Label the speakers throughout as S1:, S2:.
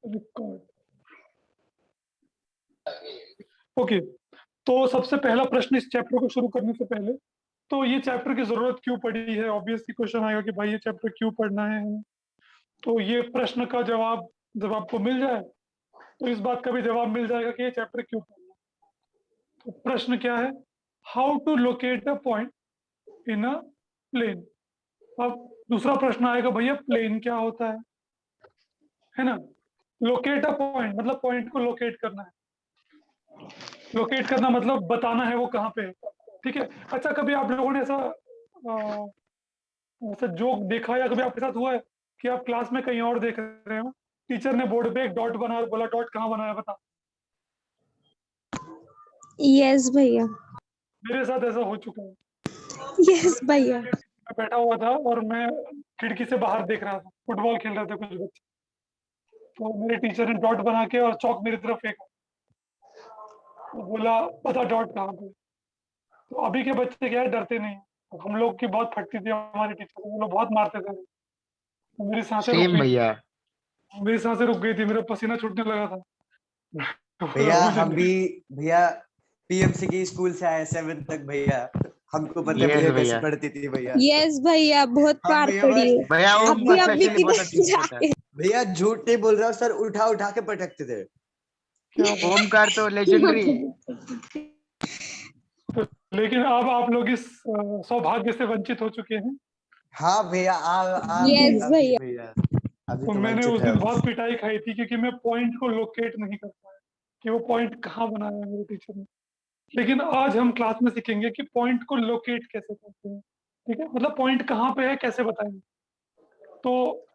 S1: Record. Okay, तो सबसे पहला प्रश्न इस चैप्टर को शुरू करने से पहले, तो ये चैप्टर की जरूरत क्यों पड़ी है? ऑब्वियसली क्वेश्चन आएगा कि भाई ये चैप्टर क्यों पढ़ना है हमें। तो ये प्रश्न का जवाब जब आपको मिल जाए तो इस बात का भी जवाब मिल जाएगा कि ये चैप्टर क्यों पढ़ना है। तो प्रश्न क्या है? How to locate a point in a plane. अब दूसरा प्रश्न आएगा, भैया प्लेन क्या होता है ना? लोकेट अ पॉइंट मतलब पॉइंट को लोकेट करना है। लोकेट करना मतलब बताना है वो कहाँ पे है। ठीक है। अच्छा, कभी आप लोगों ने ऐसा जोक देखा या कभी आपके साथ हुआ है कि आप क्लास में कहीं और देख रहे हो, टीचर ने बोर्ड पे एक डॉट बना और बोला डॉट कहाँ बनाया बता?
S2: यस भैया।
S1: मेरे साथ ऐसा हो चुका है।
S2: यस भैया।
S1: मैं बैठा हुआ था और मैं खिड़की से बाहर देख रहा था, फुटबॉल खेल रहे थे कुछ बच्चे। तो मेरे टीचर ने डॉट बना के और चौक मेरी तरफ फेंका, तो बोला बता डॉट कहाँ पे। तो अभी के बच्चे क्या है, डरते नहीं हैं। तो हम लोग की बहुत फटती थी हमारे टीचर, वो लोग बहुत मारते थे। तो मेरी सांसें रुक
S3: सेम
S1: गई थी,
S3: भैया।
S1: मेरा पसीना छूटने लगा था।
S4: भैया
S1: मुझे
S4: हम भी भैया पीएमसी की स्कूल से आए 7th तक भैया, हमको पता है
S3: Yes,
S4: भैया कैसे
S3: भैया।
S4: पढ़ती थी भैया।
S2: यस भैया, बहुत
S4: हाँ
S2: मार
S4: भैया,
S2: पड़ी है।
S3: भैया वो
S2: अभी अभी
S3: परफेक्शन बहुत
S2: किधर
S3: अच्छे से पता है।
S2: जाके
S4: भैया झूठ नहीं बोल रहा हूँ सर, उठा उठा के पटकते थे।
S1: क्या बात।
S3: ओमकार तो लेजेंडरी।
S1: लेकिन अब आप लोग इस सौभाग्य से वंचित हो चुके हैं।
S4: हाँ भैया
S2: Yes, भैया।
S4: भैया अभी
S1: तो
S4: तो
S1: मैंने
S4: वंचित
S1: उस
S4: है
S1: दिन
S4: हम।
S1: बहुत पिटाई खाई थी क्योंकि मैं पॉइंट को लोकेट नहीं कर पाया कि वो पॉइंट कहाँ बनाया है मेरे टीचर ने। लेकिन आज हम क्लास में सीखेंगे कि पॉइंट को लोकेट कैसे करते हैं। ठीक है, मतलब पॉइंट कहाँ पे है कैसे बताएंगे। तो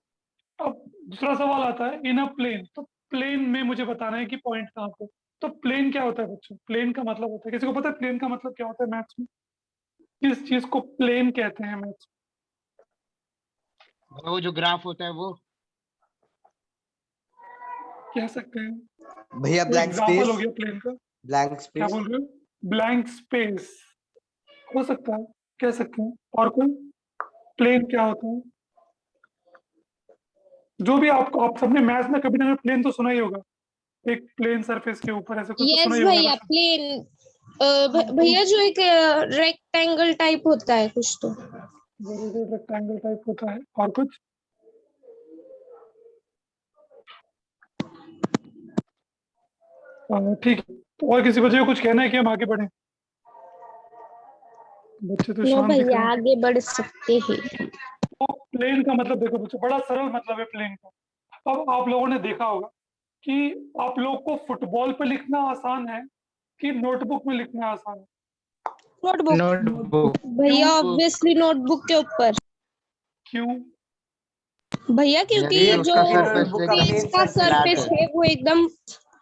S1: अब दूसरा सवाल आता है, इन अ प्लेन। तो प्लेन में मुझे बताना है कि पॉइंट कहाँ पे। तो प्लेन क्या होता है बच्चों? प्लेन का मतलब होता है, किसी को पता है प्लेन का मतलब क्या होता है मैथ्स में? किस चीज को प्लेन कहते हैं मैथ्स
S3: वो जो ग्राफ होता है वो।
S1: में? कह सकते हैं।
S4: भैया
S1: तो
S4: ब्लैंक
S1: एग्जाम्पल हो
S4: स्पेस,
S1: गया प्लेन का।
S4: ब्लैंक
S1: क्या
S4: स्पेस।
S1: बोल रहे हो? ब्लैंक स्पेस हो सकता है, कह सकते हैं। और कोई? प्लेन क्या होता है? जो भी आपको, आप सबने मैथ्स में कभी ना कभी प्लेन तो सुना ही होगा, एक प्लेन सरफेस के ऊपर ऐसे कुछ तो सुना
S2: यस
S1: ही होगा
S2: भैया,
S1: ना।
S2: प्लेन। भैया जो एक रेक्टेंगल टाइप होता है कुछ तो।
S1: जरूर रेक्टेंगल टाइप होता है। और कुछ? ठीक है, तो और किसी बच्चे को कुछ कहना है कि हम आगे बढ़े? बच्चे तो
S2: नो
S1: शांत दिख
S2: भैया,
S1: रहे हैं।
S2: आगे बढ़ सकते हैं।
S1: तो प्लेन का मतलब देखो बच्चों, बड़ा सरल मतलब है प्लेन का। अब आप लोगों ने देखा होगा कि आप लोग को फुटबॉल पे लिखना आसान है कि नोटबुक में लिखना आसान है?
S2: नोटबुक।
S3: नोटबुक।
S2: भैया
S1: क्यों?
S2: ऑब्वियसली नोटबुक के ऊपर।
S1: क्यों?
S2: भैया
S3: भैया
S2: क्योंकि
S3: क्योंकि
S2: जो
S3: उसका
S4: क्योंकि
S3: सरफेस
S4: नोटबुक का
S3: एकदम
S2: पेज
S4: प्लेन
S2: का
S3: फ्लैट
S2: सरफेस
S3: है।
S2: है वो एकदम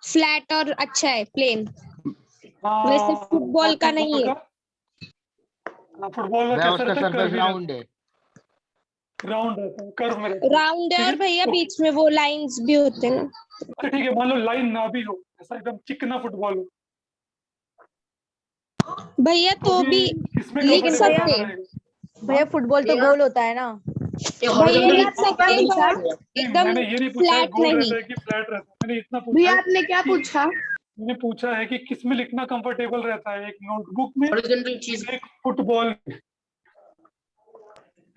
S2: फ्लैट और अच्छा है, प्लेन। वैसे फुटबॉल
S1: और
S2: का नहीं
S1: फुटबॉल
S2: है।
S1: का? फुटबॉल का
S3: भैया
S1: कैसा
S3: उसका
S1: रहता है?
S3: सरफेस
S1: कर्व ही
S3: राउंड
S1: रहता
S3: है।
S1: है, राउंड रहता है, कर्व में रहता है।
S2: राउंड है
S1: ठीक
S2: और
S1: है,
S2: भैया
S1: तो
S2: बीच में वो लाइंस भी होते हैं ना।
S1: अच्छा ठीक है, मान लो लाइन ना भी हो, ऐसा एकदम चिकना फुटबॉल हो,
S2: भैया
S1: तो
S2: तो भी
S1: इसमें
S2: लिख
S1: कंफर्टेबल
S2: सकते
S1: कैसा
S2: हैं।
S1: रहेगा?
S5: भैया फुटबॉल तो गोल होता है ना।
S2: भैया लिख सकते हैं
S5: पूछा?
S2: पर
S1: नहीं,
S2: एकदम
S1: मैंने ये नहीं पूछा है
S2: फ्लैट
S1: गोल
S2: नहीं।
S1: रहता है कि फ्लैट रहता है, मैंने इतना पूछा
S5: भैया
S1: है
S5: आपने क्या
S1: कि
S5: पूछा?
S1: मैंने पूछा है कि किस में लिखना कंफर्टेबल रहता है, एक नोटबुक में
S5: ओरिजिनल चीज।
S1: या एक फुटबॉल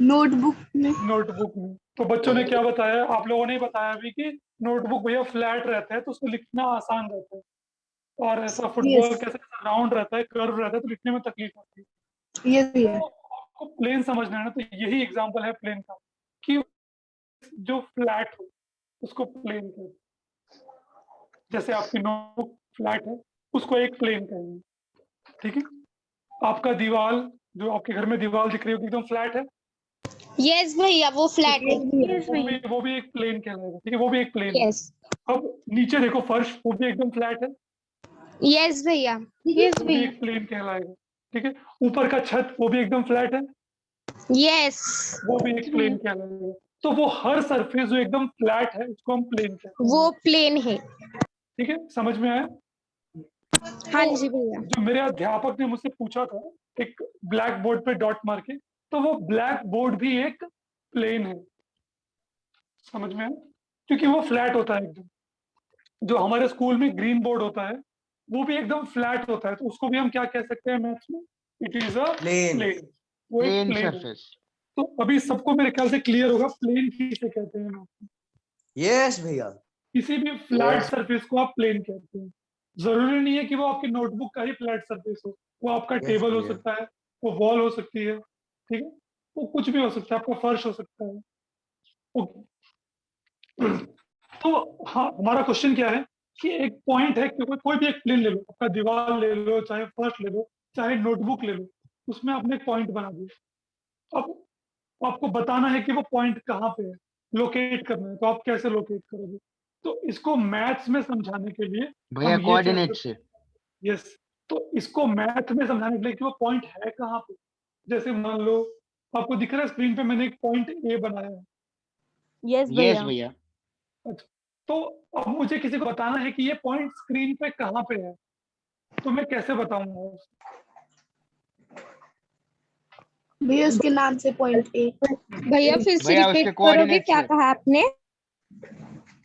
S5: नोटबुक में।
S1: नोटबुक में। तो बच्चों ने क्या बताया, आप लोगों ने ही बताया अभी कि नोटबुक भैया फ्लैट रहता है तो उसको लिखना आसान रहता है, और ऐसा फुटबॉल
S5: यस
S1: कैसे राउंड रहता है, कर्व रहता है, तो लिखने में तकलीफ होती है।
S5: यस भैया।
S1: तो आपको प्लेन समझना है ना, तो यही एग्जांपल है प्लेन का कि जो फ्लैट हो उसको प्लेन कहते हैं। जैसे आपकी नोटबुक फ्लैट है, उसको एक प्लेन कहेंगे। ठीक है, आपका दीवार, जो आपके घर में दीवार दिख रही होगी एकदम फ्लैट है,
S2: यस भैया वो फ्लैट है।
S1: वो भी एक प्लेन कहलाएगा। ठीक है, वो भी एक प्लेन है।
S2: यस
S1: अब नीचे देखो फर्श, वो भी एकदम फ्लैट है,
S2: यस भैया। यस
S1: वो भी एक प्लेन कहलाएगा। ठीक है, ऊपर का छत वो भी एकदम फ्लैट है,
S2: यस
S1: वो भी एक प्लेन कहलाएगा। तो वो हर सरफेस जो एकदम फ्लैट है उसको हम प्लेन कहते हैं।
S2: वो प्लेन है।
S1: ठीक है, समझ में आया?
S2: हाँ
S1: तो
S2: जी भैया।
S1: जो मेरे अध्यापक ने मुझसे पूछा था एक ब्लैक बोर्ड पे डॉट मार के, तो वो ब्लैक बोर्ड भी एक प्लेन है। समझ में आया? क्योंकि वो फ्लैट होता है एकदम। जो हमारे स्कूल में ग्रीन बोर्ड होता है वो भी एकदम फ्लैट होता है, तो उसको भी हम क्या कह सकते हैं मैथ्स में? It is a
S4: plane.
S1: Plane. वो एक
S3: प्लेन
S1: प्लेन है।
S3: सरफेस।
S1: तो अभी सबको मेरे ख्याल से क्लियर होगा प्लेन किसे कहते हैं।
S4: यस भैया।
S1: किसी भी फ्लैट
S3: Yes.
S1: सरफेस को आप प्लेन कहते हैं। जरूरी नहीं है कि वो आपकी नोटबुक का ही फ्लैट सरफेस हो, वो आपका
S4: Yes,
S1: टेबल हो
S4: भैया।
S1: सकता है, वो वॉल हो सकती है, ठीक है, वो कुछ भी हो सकता है, आपका फर्श हो सकता है। ओके। तो हाँ, हमारा क्वेश्चन क्या है कि एक पॉइंट है कि कोई भी एक प्लेन ले लो, आपका दीवार ले लो, चाहे फर्श ले लो, चाहे नोटबुक ले लो, उसमें आपने एक पॉइंट बना दिया। अब आपको बताना है कि वो पॉइंट कहाँ पे है, लोकेट करना है, तो आप कैसे लोकेट करोगे? तो इसको मैथ्स में समझाने के लिए
S3: भैया
S1: हम ये
S3: कोऑर्डिनेट
S1: चैप्टर,
S3: से।
S1: यस, तो इसको मैथ में समझाने के लिए कि वो पॉइंट है कहाँ पे। जैसे मान लो आपको दिख रहा है स्क्रीन पे मैंने एक पॉइंट ए बनाया है।
S5: यस
S3: यस
S5: भैया।
S3: भैया।
S1: अच्छा, तो अब मुझे किसी को बताना है कि ये पॉइंट स्क्रीन पे कहाँ पे है, तो मैं कैसे बताऊंगा?
S6: भैया उसके नाम से पॉइंट ए।
S2: भैया फिर से
S3: भैया
S2: रिपीट
S3: उसके
S2: करोगे,
S3: कोऑर्डिनेट
S2: क्या
S3: से।
S2: कहा आपने?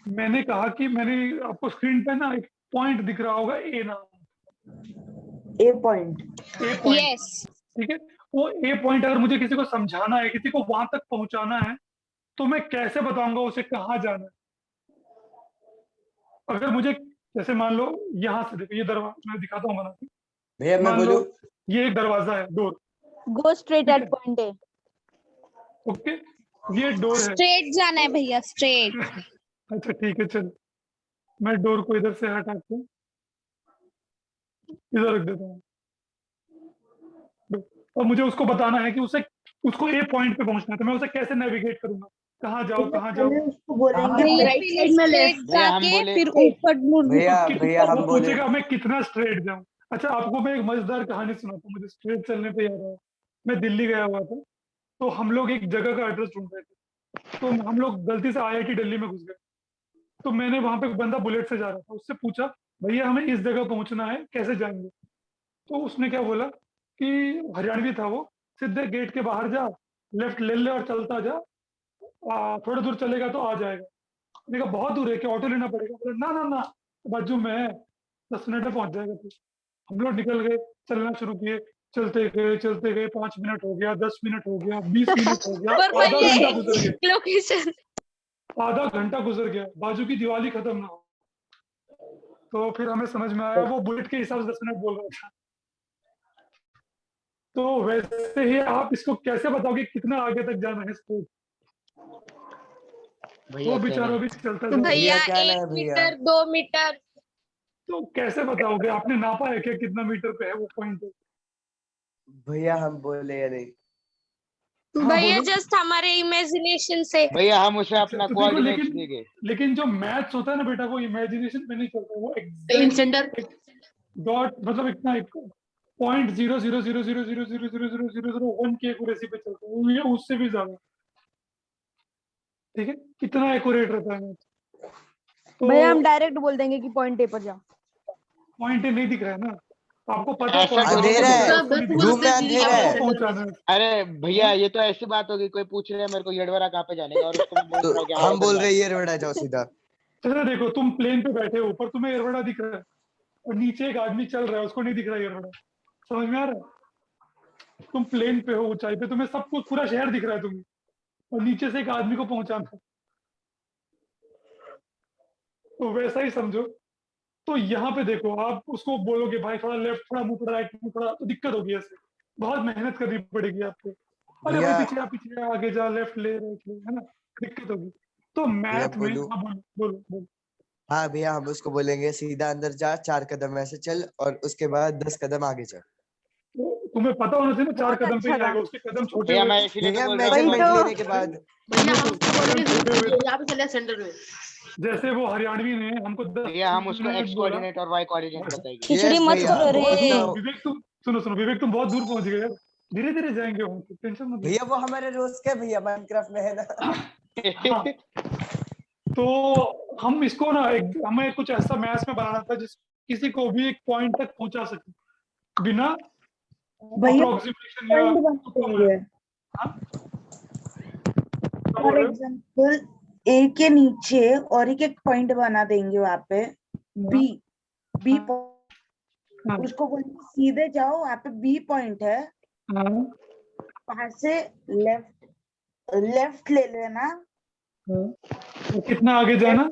S1: मैंने कहा कि मैंने आपको स्क्रीन पे ना एक पॉइंट दिख रहा होगा ए नाम,
S5: ए पॉइंट।
S1: ए पॉइंट,
S2: यस।
S1: ठीक है। वो ए पॉइंट अगर मुझे किसी को समझाना है, किसी को वहां तक पहुंचाना है, तो मैं कैसे बताऊंगा उसे कहाँ जाना है? अगर मुझे, जैसे मान लो यहाँ से देखो, ये दरवाजा मैं दिखाता हूँ बना के।
S4: भैया मैं
S1: मान लो
S4: बोलूं?
S1: ये एक दरवाजा है, डोर,
S5: गो स्ट्रेट
S1: ठीक
S5: एट
S1: है,
S5: पॉइंट ए।
S1: ओके, ये डोर है।
S2: स्ट्रेट जाना है भैया, स्ट्रेट।
S1: अच्छा ठीक है, चल मैं डोर को इधर से हटा के इधर रख देता हूँ। अब मुझे उसको बताना है कि उसे, उसको ए पॉइंट पे पहुंचना है, तो मैं उसे कैसे नेविगेट करूंगा? कहाँ जाओ, कहाँ जाओ?
S5: उसको बोलेंगे
S2: भैया
S6: राइट
S2: पहले
S6: साइड में
S2: स्ट्रेट
S6: लेफ्ट।
S3: भैया हम
S2: जाके
S3: बोले
S2: फिर ऊपर मुड़।
S4: भैया भैया
S1: वो
S4: हम बोले।
S1: पूछेगा मैं कितना स्ट्रेट जाऊं। अच्छा, आपको मैं एक मजेदार कहानी सुनाता हूँ, मुझे स्ट्रेट चलने पे याद आया। मैं दिल्ली गया हुआ था, तो हम लोग एक जगह का एड्रेस ढूंढ रहे थे, तो हम लोग गलती से आईआईटी दिल्ली में घुस गए। तो मैंने वहां पे एक बंदा बुलेट से जा रहा था, उससे पूछा भैया हमें इस जगह पहुंचना है, कैसे जाएंगे? तो उसने क्या बोला कि, हरियाणवी था वो, सीधे गेट के बाहर जा, लेफ्ट ले ले और चलता जा, थोड़ी दूर चलेगा तो आ जाएगा। मैंने कहा बहुत दूर है, क्या ऑटो लेना पड़ेगा? बोला ना ना ना, बाजू में है, 10 मिनट में पहुंच जाएगा तू। हम लोग निकल गए, चलना शुरू किए, चलते गए, 5 मिनट हो गया, 10 मिनट हो गया, 20 मिनट हो गया,
S2: पर
S1: आधा
S2: भैया
S1: घंटा गुजर गया,
S2: लोकेशन।
S1: आधा घंटा गुजर गया, बाजू की दिवाली खत्म ना हो। तो फिर हमें समझ में आया वो बुलेट के हिसाब से 10 मिनट बोल रहा था। तो वैसे ही आप इसको कैसे बताओगे कितना आगे तक जाना है स्कूल?
S3: भैया
S1: वो बेचारा भी
S3: करंट।
S1: चलता
S2: तो
S1: जा रहा है।
S2: भैया
S4: क्या ना है
S2: 1 मीटर,
S4: भैया?
S2: 2 मीटर।
S1: तो कैसे बताओगे? आपने नापा है क्या कितना मीटर पे है वो पॉइंट?
S4: भैया हम बोले या नहीं?
S1: हाँ
S2: भैया
S1: बोलो।
S2: जस्ट हमारे इमेजिनेशन से।
S3: भैया हम उसे
S1: अच्छा,
S3: अपना
S1: तो देखो,
S3: कोऑर्डिनेट्स
S1: लेकिन
S3: देंगे।
S1: लेकिन जो मैथ्स होता है ना बेटा, वो इमेजिनेशन पे नहीं चलता, वो
S6: इन सेंटर।
S1: एग्जैक्ट डॉट, मतलब इतना एक पॉइंट 0.0000000001 की एक्यूरेसी पे चलता है, वो ये उससे भी ज्यादा, ठीक है, इतना एक्यूरेट रहता है मैथ। तो
S5: भैया हम डायरेक्ट बोल देंगे कि पॉइंट ए पर जा।
S1: पॉइंट नहीं दिख रहा है ना, आपको पता है
S3: ऐसा
S1: पॉइंट
S3: करो
S4: अंधेरा
S1: कहाँ
S4: है,
S1: है, उसको नहीं दिख
S4: रूम में
S1: रहा,
S4: अंधेरा
S1: आपको
S4: है।
S1: पहुंचाना है।
S3: अरे भैया ये तो ऐसी बात होगी, कोई पूछ रहा है मेरे को येडवरा कहाँ पे जाने का, और उसको मैं बोल
S4: तो
S3: रहा हूँ कि हाँ
S4: हम
S3: उधर
S4: बोल
S3: जाना
S4: रहे
S3: है।
S4: ये बड़ा जाओ सीधा।
S1: चलो देखो, तुम प्लेन पे बैठे हो, ऊपर तुम्हें एयरबडा दिख रहा है, और नीचे एक आदमी चल रहा है, उसको नहीं दिख रहा एयरबडा। समझ में आ रहा है? तुम प्लेन पे हो, ऊंचाई पे, तुम्हें सब कुछ, पूरा शहर दिख रहा है तुम्हें, और नीचे से एक आदमी को पहुंचाना है, तो वैसा ही समझो। तो यहाँ पे देखो, आप उसको बोलोगे भाई थोड़ा लेफ्ट, थोड़ा मुंह, थोड़ा राइट मुंह, थोड़ा, तो दिक्कत होगी ऐसे, बहुत मेहनत करनी पड़ेगी आपको। अरे भाई
S4: भैया
S1: पीछे आ, आगे जा, लेफ्ट ले, राइट ले, है ना, दिक्कत होगी। तो
S4: भैया
S1: मैथ में,
S4: बोलूं?
S1: हाँ बोलो बोलो बोलो।
S4: हाँ भैया हम उसको बोलेंगे सीधा अंदर जा, 4 कदम ऐसे चल और उसके बाद 10 कदम आगे चल।
S1: तो तुम्हें पता होना चाहिए ना, 4 कदम पे
S5: अच्छा
S1: ही
S5: था।
S1: आएगा, उसके कदम छोटे
S3: भैया
S1: हुए
S3: मैं
S1: तो,
S3: इसीलिए तो
S4: भैया
S3: बोल रहा हूँ
S5: वही
S3: कि
S4: मेजरमेंट
S5: तो।
S4: लेने के बाद।
S6: भैया हम
S1: उसके
S6: उसको
S1: कदम छोटे हुए तो,
S6: यहाँ पे चले सेंटर में।
S1: जैसे वो हरियाणवी ने हमको दस
S3: भैया हम उसको
S1: मिनट
S3: एक्स
S1: बोला।
S3: कोऑर्डिनेट और वाई कोऑर्डिनेट
S1: अच्छा,
S3: बताएंगे।
S5: खिचड़ी
S4: यस
S5: मत
S4: भैया
S5: करो रे।
S1: बहुत दूर,
S4: बताओ।
S1: विवेक तुम सुनो विवेक, तुम बहुत दूर पहुंच गए यार, धीरे धीरे जाएंगे वहां पे, टेंशन मत लो।
S4: भैया वो हमारे रोज के भैया माइनक्राफ्ट में है ना।
S1: हाँ, तो हम इसको ना हमें कुछ ऐसा मैथ्स में बनाना था जिस किसी को भी एक पॉइंट तक पहुंचा सके बिना
S5: भैया
S1: अप्रोक्सीमेशन या
S5: पॉइंट बना
S1: तुक्का मारे।
S5: देंगे।
S1: हाँ, क्या बोल
S5: फॉर
S1: रहे हो?
S5: एग्जाम्पल ए के नीचे और एक एक पॉइंट बना देंगे वहां पे। बी बी
S1: हाँ,
S5: उसको बोलेंगे सीधे जाओ, वहाँ पे बी पॉइंट है,
S1: हाँ,
S5: वहां से लेफ्ट लेफ्ट ले लेना,
S1: हाँ। तो कितना आगे जाना?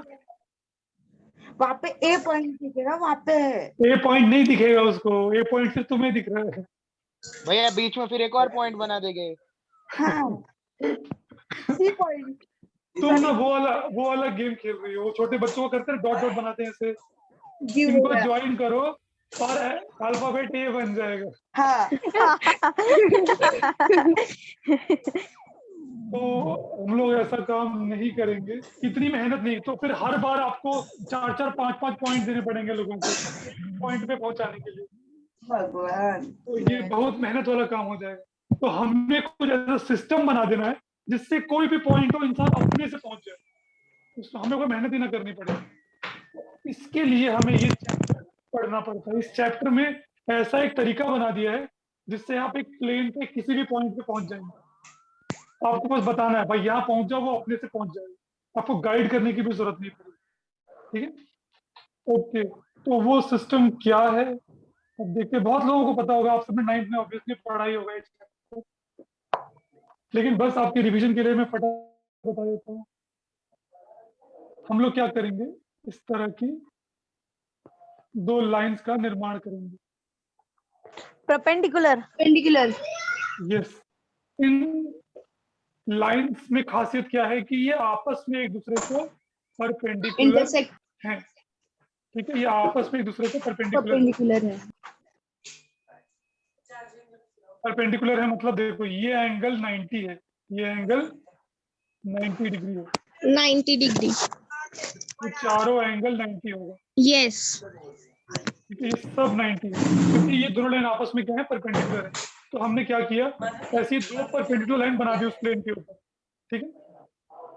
S5: वहाँ पे ए पॉइंट दिखेगा, वहाँ पे है।
S1: ए पॉइंट नहीं दिखेगा उसको, ए पॉइंट सिर्फ तुम्हें दिख रहा है।
S3: भैया बीच में फिर एक और पॉइंट बना देंगे।
S5: हाँ सी पॉइंट।
S1: तुम ना वो वाला गेम खेल रही हो, वो छोटे बच्चों को करते हैं, डॉट डॉट बनाते हैं ऐसे।
S5: जी
S1: इनको
S5: भैया।
S1: ज्वाइन करो और अल्फाबेट ए बन जाएगा।
S5: हाँ
S1: तो हम लोग ऐसा काम नहीं करेंगे, इतनी मेहनत नहीं। तो फिर हर बार आपको 4-4 5-5 पॉइंट देने पड़ेंगे लोगों को पॉइंट पे पहुंचाने के लिए।
S5: भगवान।
S1: तो ये बहुत मेहनत वाला काम हो जाएगा। तो हमें कुछ ऐसा सिस्टम बना देना है जिससे कोई भी पॉइंट हो इंसान अपने से पहुंच जाए, तो हमें कोई मेहनत ही ना करनी पड़े। इसके लिए हमें ये चैप्टर पढ़ना पड़ता है। इस चैप्टर में ऐसा एक तरीका बना दिया है जिससे आप एक प्लेन पे किसी भी पॉइंट पे पहुंच जाएंगे। आपको बस बताना है भाई यहाँ पहुंच जाओ, वो अपने से पहुंच जाएगा, आपको गाइड करने की भी जरूरत नहीं पड़ेगी। ठीक है, ओके। तो वो सिस्टम क्या है अब देखते। बहुत लोगों को पता होगा, आप सबने 9th में ऑब्वियसली पढ़ाई होगा इस chapter को। लेकिन बस आपकी रिवीजन के लिए मैं फटाफट बता देता हूँ। हम लोग क्या करेंगे, इस तरह की 2 लाइंस का निर्माण करेंगे।
S5: परपेंडिकुलर।
S6: पेंडिकुलर।
S1: यस, इन लाइंस में खासियत क्या है कि ये आपस में एक दूसरे को परपेंडिकुलर
S6: इंटरसेक्ट
S1: हैं। ठीक है, ये आपस में एक दूसरे को परपेंडिकुलर
S6: परपेंडिकुलर है।
S1: परपेंडिकुलर है। मतलब देखो ये एंगल 90 है, ये एंगल 90 डिग्री है,
S2: 90 डिग्री।
S1: तो चारों एंगल 90 होगा।
S2: यस।
S1: ठीक है, ये सब 90 है क्योंकि ये दोनों लाइन आपस में क्या है, परपेंडिकुलर है। तो हमने क्या किया, ऐसी 2 परपेंडिकुलर लाइन बना दी उस प्लेन के ऊपर। ठीक है,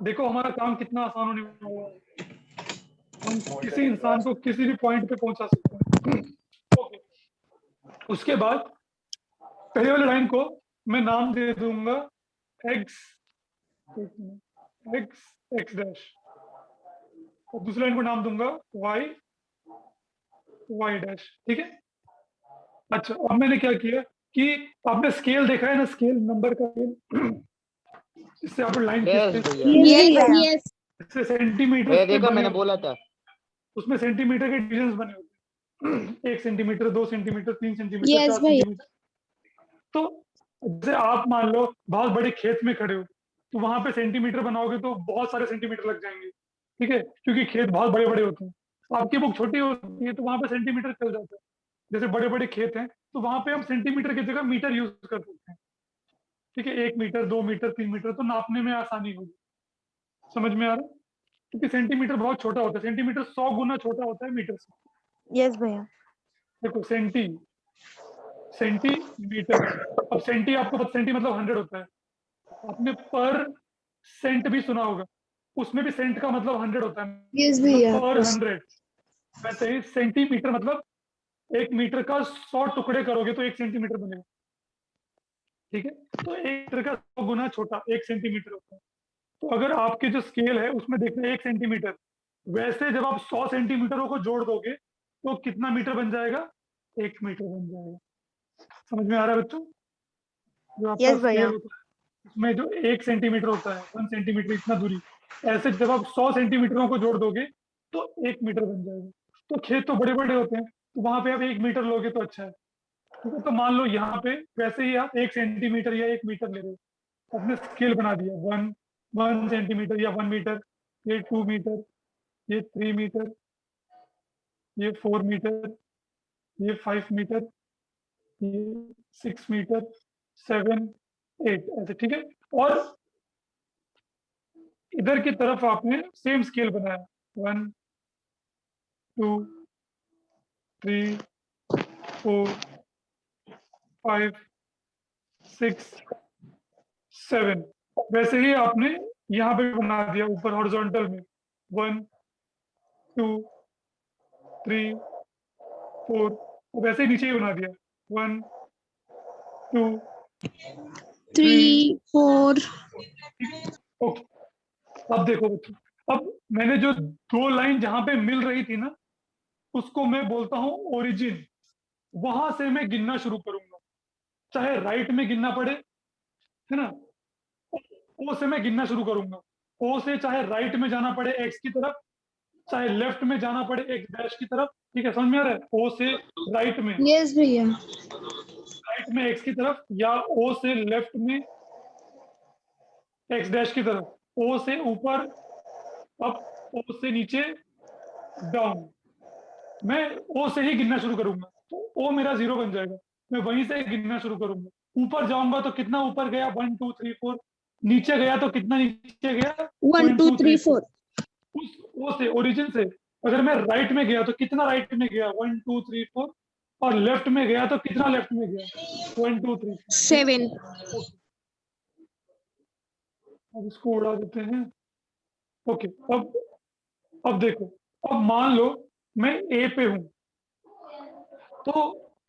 S1: देखो हमारा काम कितना आसान होने वाला है। हम किसी इंसान को किसी भी पॉइंट पे पहुंचा सकते हैं। ओके, उसके बाद पहले वाली लाइन को मैं नाम दे दूंगा एक्स एक्स एक्स डैश, और दूसरी लाइन को नाम दूंगा वाई वाई डैश। ठीक है, अच्छा अब मैंने क्या किया कि आपने स्केल देखा है ना, स्केल नंबर का स्केल, इससे आप लाइन
S3: यस
S1: खींचते हैं,
S3: भैया,
S2: यस
S5: भैया।
S2: यस।
S1: इससे सेंटीमीटर
S3: भैया
S1: पे
S3: देखो
S1: बने
S3: मैंने
S1: होते
S3: बोला
S1: हैं।
S3: था।
S1: उसमें सेंटीमीटर के डिविजन्स बने होते हैं, 1 सेंटीमीटर, 2 सेंटीमीटर, 3 सेंटीमीटर,
S2: यस
S1: 4
S2: भैया।
S1: सेंटीमीटर। तो जैसे आप मान लो बहुत बड़े खेत में खड़े हो, तो वहां पे सेंटीमीटर बनाओगे तो बहुत सारे सेंटीमीटर लग जाएंगे। ठीक है, क्योंकि खेत बहुत बड़े बड़े होते हैं। आपकी बुक छोटी होती है तो वहां पे सेंटीमीटर चल जाता है। जैसे बड़े बड़े खेत हैं तो वहां पे हम सेंटीमीटर की जगह मीटर यूज कर सकते हैं। ठीक है, 1 मीटर, 2 मीटर, 3 मीटर, तो नापने में आसानी होगी। समझ में आ रहा है? क्योंकि सेंटीमीटर बहुत छोटा होता है, सेंटीमीटर 100 गुना छोटा होता है मीटर से।
S5: यस भैया।
S1: देखो सेंटीमीटर, अब सेंटी आपको पता, सेंटी मतलब 100 होता है। आपने पर सेंट भी सुना होगा, उसमें भी सेंट का मतलब 100 होता है,
S6: यस
S1: मतलब
S6: भैया।
S1: पर 100। वैसे ही सेंटीमीटर मतलब 1 मीटर का 100 टुकड़े करोगे तो 1 सेंटीमीटर बनेगा। ठीक है, तो 1 मीटर का 100 गुना छोटा 1 सेंटीमीटर होता है। तो अगर आपके जो स्केल है उसमें देखना 1 सेंटीमीटर, वैसे जब आप 100 सेंटीमीटरों को जोड़ दोगे तो कितना मीटर बन जाएगा, 1 मीटर बन जाएगा। समझ में आ रहा है बच्चों? जो आपका
S5: यस भैया।
S1: स्केल होता है उसमें जो 1 सेंटीमीटर होता है, 1 सेंटीमीटर इतना दूरी, ऐसे जब आप 100 सेंटीमीटरों को जोड़ दोगे तो 1 मीटर बन जाएगा। तो खेत तो बड़े बड़े होते हैं, तो वहां पे आप 1 मीटर लोगे तो अच्छा है। ठीक है, तो मान लो यहाँ पे वैसे ही आप 1 सेंटीमीटर या 1 मीटर ले रहे हो, आपने स्केल बना दिया 1 सेंटीमीटर या 1 मीटर, ये 2 मीटर, ये 3 मीटर, ये 4 मीटर, ये 5 मीटर, ये 6 मीटर, 7, 8, ऐसे। ठीक है, और इधर की तरफ आपने सेम स्केल बनाया 1 2 3 4 5 6 7, वैसे ही आपने यहाँ पे भी बना दिया ऊपर हॉरिजॉन्टल में 1 2 3 4, वैसे ही नीचे ही बना दिया 1 2
S2: 3 4।
S1: ओके। अब देखो बच्चों, अब मैंने जो 2 लाइन जहां पे मिल रही थी ना, उसको मैं बोलता हूँ ओरिजिन। वहां से मैं गिनना शुरू करूंगा, चाहे राइट में गिनना पड़े, है ना। ओ से मैं गिनना शुरू करूंगा। ओ से चाहे राइट में जाना पड़े एक्स की तरफ, चाहे लेफ्ट में जाना पड़े एक्स डैश की तरफ। ठीक है, समझ में आ रहा है? ओ से राइट में,
S2: यस भैया।
S1: राइट में एक्स की तरफ, या ओ से लेफ्ट में एक्स डैश की तरफ, ओ से ऊपर अप, ओ से नीचे डाउन। मैं ओ से ही गिनना शुरू करूंगा, तो ओ मेरा 0 बन जाएगा। मैं वहीं से गिनना शुरू करूंगा। ऊपर जाऊंगा तो कितना ऊपर गया, 1 2 3 4। नीचे गया तो कितना नीचे गया,
S2: 1
S1: 1
S2: 2
S1: 2
S2: 3
S1: 3 4।
S2: 4।
S1: उस ओ से, ओरिजिन से अगर मैं राइट में गया तो कितना राइट में गया, 1 2 3 4। और लेफ्ट में गया तो कितना लेफ्ट में गया, 1 2 3 4।
S2: 7।
S1: अब इसको उड़ा देते हैं। ओके, अब देखो, अब मान लो मैं ए पे हूं, तो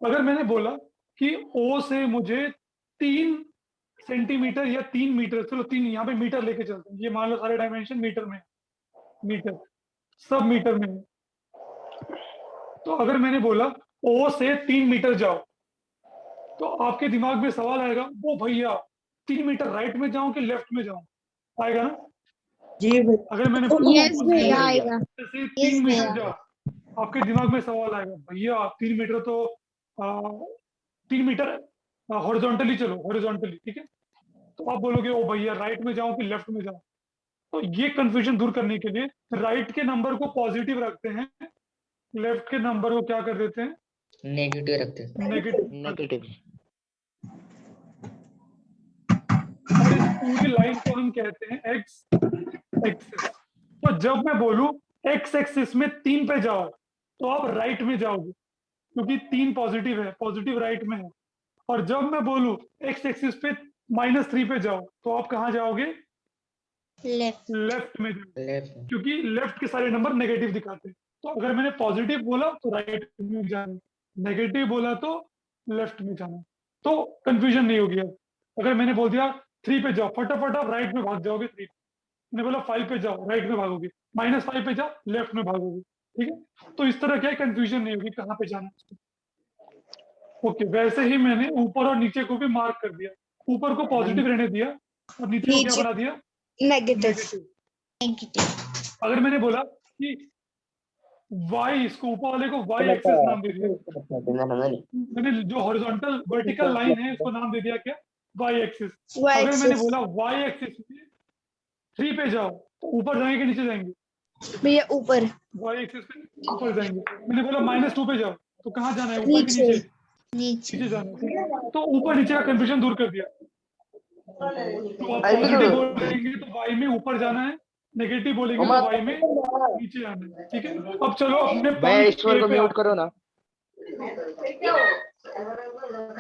S1: अगर मैंने बोला कि ओ से मुझे 3 सेंटीमीटर या 3 मीटर, चलो 3, यहाँ पे मीटर लेके चलते हैं, ये मान लो सारे डायमेंशन मीटर में है, मीटर, सब मीटर में है। तो अगर मैंने बोला ओ से 3 मीटर जाओ, तो आपके दिमाग में सवाल आएगा, वो भैया 3 मीटर राइट में जाऊं कि लेफ्ट में जाऊं, आएगा ना।
S5: जी भैया।
S1: अगर मैंने बोला
S2: यस भैया आएगा।
S1: से
S2: Yes,
S1: 3 मीटर
S2: भैया।
S1: जाओ, आपके दिमाग में सवाल आएगा, भैया 3 मीटर तो 3 मीटर हॉरिजॉन्टली चलो, हॉरिजॉन्टली, ठीक है। तो आप बोलोगे ओ भैया राइट में जाऊं कि लेफ्ट में जाऊं। तो ये कंफ्यूजन दूर करने के लिए राइट के नंबर को पॉजिटिव रखते हैं, लेफ्ट के नंबर को क्या कर देते हैं,
S7: नेगेटिव रखते हैं।
S1: नेगेटिव।
S3: नेगेटिव।
S1: और इस पूरी लाइन को हम कहते हैं एक्स एक्सिस। तो जब मैं बोलूं एक्स एक्सिस में 3 पे जाओ, तो आप राइट में जाओगे, क्योंकि 3 पॉजिटिव है, पॉजिटिव राइट में है। और जब मैं बोलूं एक्स एक्सिस पे -3 पे जाओ, तो आप कहाँ जाओगे,
S2: लेफ्ट।
S1: लेफ्ट में जाओगे,
S7: लेफ्ट।
S1: क्योंकि लेफ्ट के सारे नंबर नेगेटिव दिखाते हैं। तो अगर मैंने पॉजिटिव बोला तो राइट में जाना, नेगेटिव बोला तो लेफ्ट में जाना, तो कंफ्यूजन नहीं होगी। अब अगर मैंने बोल दिया 3 पे जाओ, फटाफट आप राइट में भाग जाओगे 3। मैंने बोला 5 पे जाओ, राइट में भागोगे, -5 पे जाओ, लेफ्ट में भागोगे। ठीक है, तो इस तरह क्या कंफ्यूजन नहीं होगी कहाँ पे जाना है। ओके, वैसे ही मैंने ऊपर और नीचे को भी मार्क कर दिया। ऊपर को पॉजिटिव रहने दिया और नीचे को क्या
S2: नीचे
S1: बना दिया,
S2: नेगेटिव।
S1: नेगेटिव। अगर मैंने बोला कि वाई, इसको ऊपर वाले को वाई एक्सिस नाम दे दिया, मैंने जो हॉरिजॉन्टल वर्टिकल लाइन है उसको नाम दे दिया क्या, वाई एक्सिस।
S2: वाई
S1: अगर मैंने
S2: एक्सिस।
S1: बोला वाई एक्सिस में 3 पे जाओ, तो ऊपर जाएंगे कि नीचे जाएंगे,
S2: भैया ऊपर।
S1: वाई एक्सिस पे ऊपर जाएंगे। मैंने बोला -2 पे जाओ, तो कहाँ जाना है, ऊपर कि
S2: नीचे।
S1: नीचे,
S2: नीचे।
S1: नीचे जाना है। ठीक है? तो ऊपर नीचे का कंफ्यूजन दूर कर दिया। तो आप पॉजिटिव बोलेंगे तो वाई में ऊपर जाना है, नेगेटिव बोलेंगे तो वाई में नीचे जाना है। ठीक है, अब चलो अपने
S3: मैं
S1: पॉइंट
S3: ईश्वर
S1: ए
S3: को
S1: पे
S3: म्यूट
S1: आते
S3: करो ना।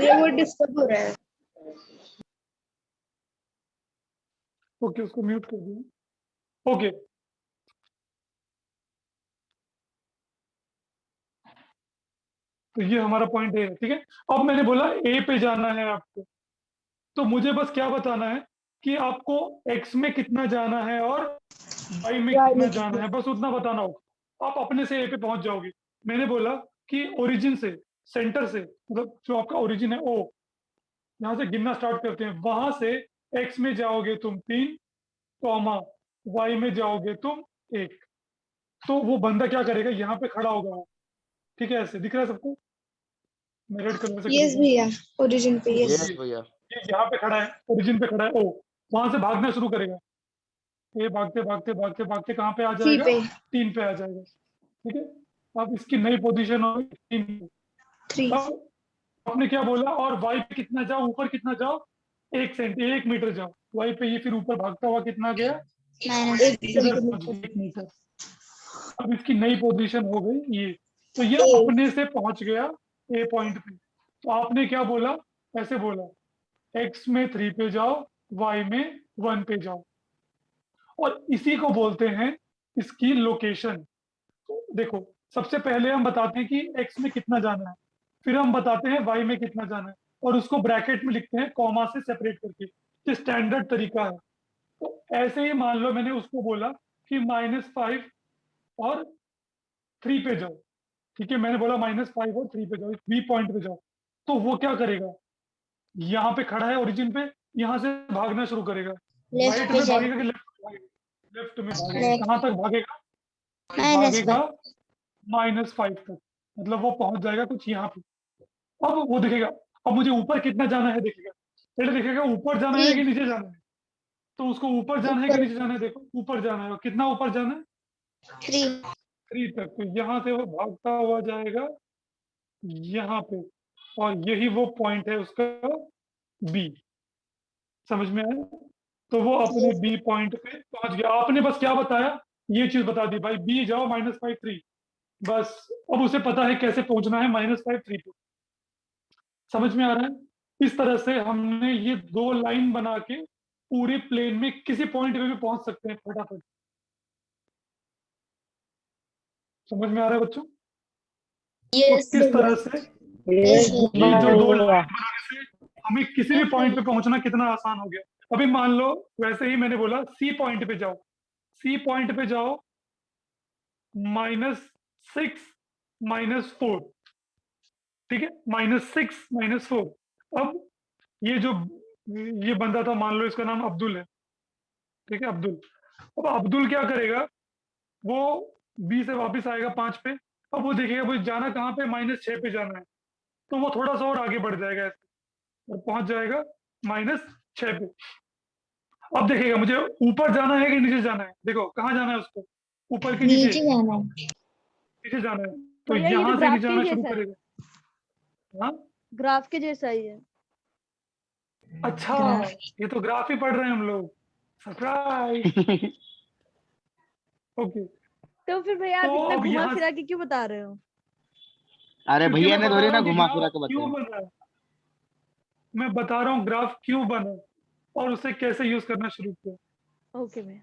S2: ये वो डिस्टर्ब हो रहा है।
S1: ओके, उसको म्यूट कर दिया। ओके, तो ये हमारा पॉइंट ए है। ठीक है, अब मैंने बोला ए पे जाना है आपको, तो मुझे बस क्या बताना है कि आपको एक्स में कितना जाना है और वाई में
S2: वाई
S1: कितना
S2: में
S1: जाना है, बस उतना बताना होगा। आप अपने से ए पे पहुंच जाओगे। मैंने बोला कि ओरिजिन से, सेंटर से, मतलब जो आपका ओरिजिन है ओ, यहाँ से गिनना स्टार्ट करते हैं, वहां से एक्स में जाओगे तुम 3, कॉमा वाई में जाओगे तुम 1। तो वो बंदा क्या करेगा, यहाँ पे खड़ा होगा वो। ठीक है, ऐसे दिख रहा है सबको, मैं रेड कलर से कर
S2: यस
S1: दूंगा।
S2: भैया, ओरिजिन पे यस।
S3: यस भैया।
S1: ये यहाँ पे खड़ा है, ओरिजिन पे खड़ा है ओ, वहां से भागना शुरू करेगा। ये भागते भागते भागते भागते कहाँ पे आ
S2: 3
S1: जाएगा,
S2: पे।
S1: 3 पे आ जाएगा। ठीक है, अब इसकी नई पोजीशन होगी 3 पे।
S2: 3।
S1: अब आपने क्या बोला, और वाई पे कितना जाओ, ऊपर कितना जाओ, 1 मीटर जाओ। वाई पे ये फिर ऊपर भागता हुआ कितना गया,
S2: 1
S1: इधर
S2: सेंटीमीटर।
S1: 1 मीटर। अब इसकी नई पोजीशन हो गई ये, तो ये
S2: ए।
S1: अपने से पहुंच गया ए पॉइंट पे। तो आपने क्या बोला, ऐसे बोला, एक्स में 3 पे जाओ, वाई में 1 पे जाओ, और इसी को बोलते हैं इसकी लोकेशन। तो देखो, सबसे पहले हम बताते हैं कि एक्स में कितना जाना है, फिर हम बताते हैं वाई में कितना जाना है, और उसको ब्रैकेट में लिखते हैं कॉमा से सेपरेट करके। ये स्टैंडर्ड तरीका है। तो ऐसे ही मान लो मैंने उसको बोला कि -5 और 3 पे जाओ, ठीक है, मैंने बोला -5 और 3 पे जाओ, बी पॉइंट पे जाओ, तो वो क्या करेगा, यहाँ पे खड़ा है ओरिजिन पे, यहाँ से भागना शुरू करेगा,
S2: लेफ्ट
S1: राइट
S2: पे
S1: में
S2: जाए,
S1: भागेगा कि लेफ्ट में भागेगा, लेफ्ट में भागेगा,
S2: Left.
S1: कहाँ तक भागेगा, भागेगा -5 तक, मतलब वो पहुंच जाएगा कुछ यहाँ पे। अब वो देखेगा, अब मुझे ऊपर कितना जाना है देखेगा, पहले देखेगा ऊपर जाना है कि नीचे जाना है, तो उसको ऊपर जाना है कि नीचे जाना है, देखो ऊपर जाना है, और कितना ऊपर जाना है,
S2: 3.
S1: 3 तक, तो यहाँ से वो भागता हुआ जाएगा यहाँ पे, और यही वो पॉइंट है उसका बी, समझ में आया, तो वो अपने बी पॉइंट पे पहुंच गया। आपने बस क्या बताया, ये चीज बता दी भाई, बी जाओ -5 3, बस अब उसे पता है कैसे पहुंचना है -5 3 पे, समझ में आ रहा है। इस तरह से हमने ये 2 लाइन बना के पूरे प्लेन में किसी पॉइंट पे भी पहुंच सकते हैं फटाफट, समझ में आ रहा है बच्चों। तो किस तरह से ये जो 2 लाइन बनाने से हमें किसी भी पॉइंट पे पहुंचना कितना आसान हो गया। अभी मान लो वैसे ही मैंने बोला सी पॉइंट पे जाओ, सी पॉइंट पे जाओ -6 -4, ठीक है, -6 -4। अब ये जो ये बंदा था, मान लो इसका नाम अब्दुल है, ठीक है, अब्दुल। अब अब्दुल क्या करेगा, वो बी से वापस आएगा 5 पे, अब वो देखेगा वो जाना कहाँ पे, -6 पे जाना है, तो वो थोड़ा सा और आगे बढ़ जाएगा ऐसे और पहुंच जाएगा -6 पे। अब देखेगा मुझे ऊपर जाना है कि नीचे जाना है, देखो कहाँ जाना है उसको, ऊपर के नीचे,
S2: जाना है,
S1: नीचे जाना है, तो
S8: भैया ये
S1: यहाँ
S8: तो
S1: से
S8: ग्राफ
S1: नीचे
S8: के
S1: आना शुरू
S8: जैसा है,
S1: करेगा। हाँ
S8: ग्राफ के जैसा ही है।
S1: अच्छा, ये तो ग्राफ ही पढ़ रहे हैं हम लोग, सरप्राइज। ओके,
S8: तो फिर भैया आप
S1: तो
S8: इतना
S1: अब
S8: घुमा
S1: यहाँ
S8: फिरा के क्यों बता रहे हो?
S3: अरे
S1: क्योंकि
S3: भैया
S1: मैं
S3: ने
S1: बता
S3: थोड़ी
S1: रहा
S3: ना
S1: हूँ कि
S3: घुमा
S1: ग्राफ
S3: फिरा के
S1: क्यों
S3: बताया।
S1: बना है, मैं बता रहा हूँ ग्राफ क्यों बना और उसे कैसे यूज करना शुरू किया,
S8: ओके भैया।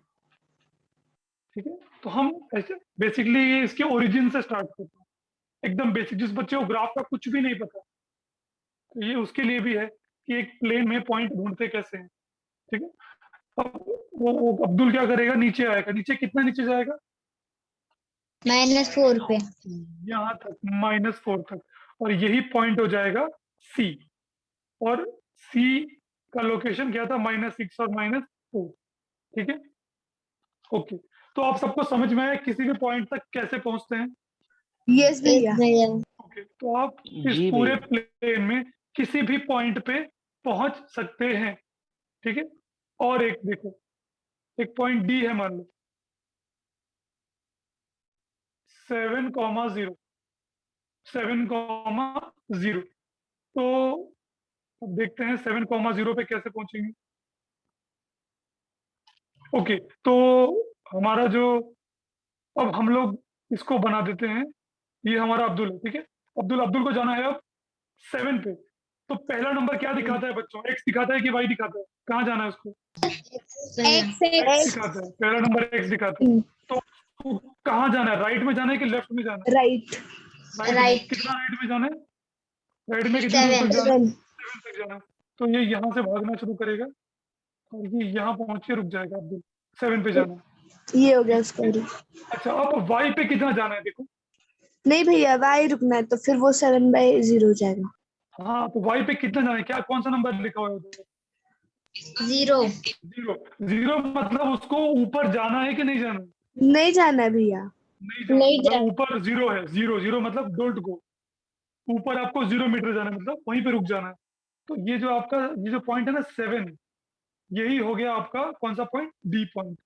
S1: ठीक है। तो हम ऐसे बेसिकली ये इसके ओरिजिन से स्टार्ट करते हैं, एकदम बेसिक, जिस बच्चे को ग्राफ का कुछ भी नहीं पता, तो ये उसके लिए भी है कि एक प्लेन में पॉइंट ढूंढते कैसे हैं, ठीक है। अब वो अब्दुल क्या करेगा, नीचे आएगा, नीचे कितना नीचे जाएगा,
S2: -4 पे,
S1: यहाँ तक, -4 तक, और यही पॉइंट हो जाएगा सी, और सी का लोकेशन क्या था, -6 और -4, ठीक है। ओके, तो आप सबको समझ में आया किसी भी पॉइंट तक कैसे पहुंचते हैं।
S5: यस भैया।
S2: भैया,
S1: ओके, तो आप इस
S3: जी
S1: पूरे
S3: भैया।
S1: प्लेन में किसी भी पॉइंट पे पहुंच सकते हैं, ठीक है। और एक देखो, एक पॉइंट डी है, मान लो 7,0, 7,0, तो अब देखते हैं 7,0 पे कैसे पहुंचेंगे। ओके, तो हमारा जो, अब हम लोग इसको बना देते हैं, ये हमारा अब्दुल है, ठीक है। अब्दुल अब्दुल को जाना है अब 7 पे, तो पहला नंबर क्या दिखाता है बच्चों, एक्स दिखाता है कि वाई दिखाता है, कहाँ जाना है उसको,
S2: X
S1: एक्स दिखाता है, पहला नंबर एक्स दिखाता है, तो उसको कहाँ जाना है, राइट में जाना है कि लेफ्ट में जाना है,
S5: राइट।
S1: राइट में,
S2: Right.
S1: कितना राइट में जाना है, राइट में कितनी दूर तक जाना है, 7 तक जाना है, तो ये यहाँ से भागना शुरू करेगा और ये यहाँ पहुंच के रुक जाएगा अब्दुल, 7 पे जाना है।
S5: ये हो गया उसका।
S1: अच्छा, अब वाई पे कितना जाना है देखो,
S5: नहीं भैया वाई रुकना है तो फिर वो 7/0 हो जाएगा।
S1: हाँ, तो वाई पे कितना जाना है, क्या कौन सा नंबर लिखा हुआ है उधर,
S2: 0.
S1: 0, 0 मतलब उसको ऊपर जाना है कि नहीं जाना है,
S5: नहीं जाना है भैया।
S1: नहीं जाना,
S2: नहीं
S1: मतलब ऊपर 0 है, 0 मतलब डोंट गो, ऊपर आपको 0 मीटर जाना है, मतलब वहीं पे रुक जाना है। तो ये जो आपका, ये जो पॉइंट है ना 7, यही हो गया आपका कौन सा पॉइंट, डी पॉइंट,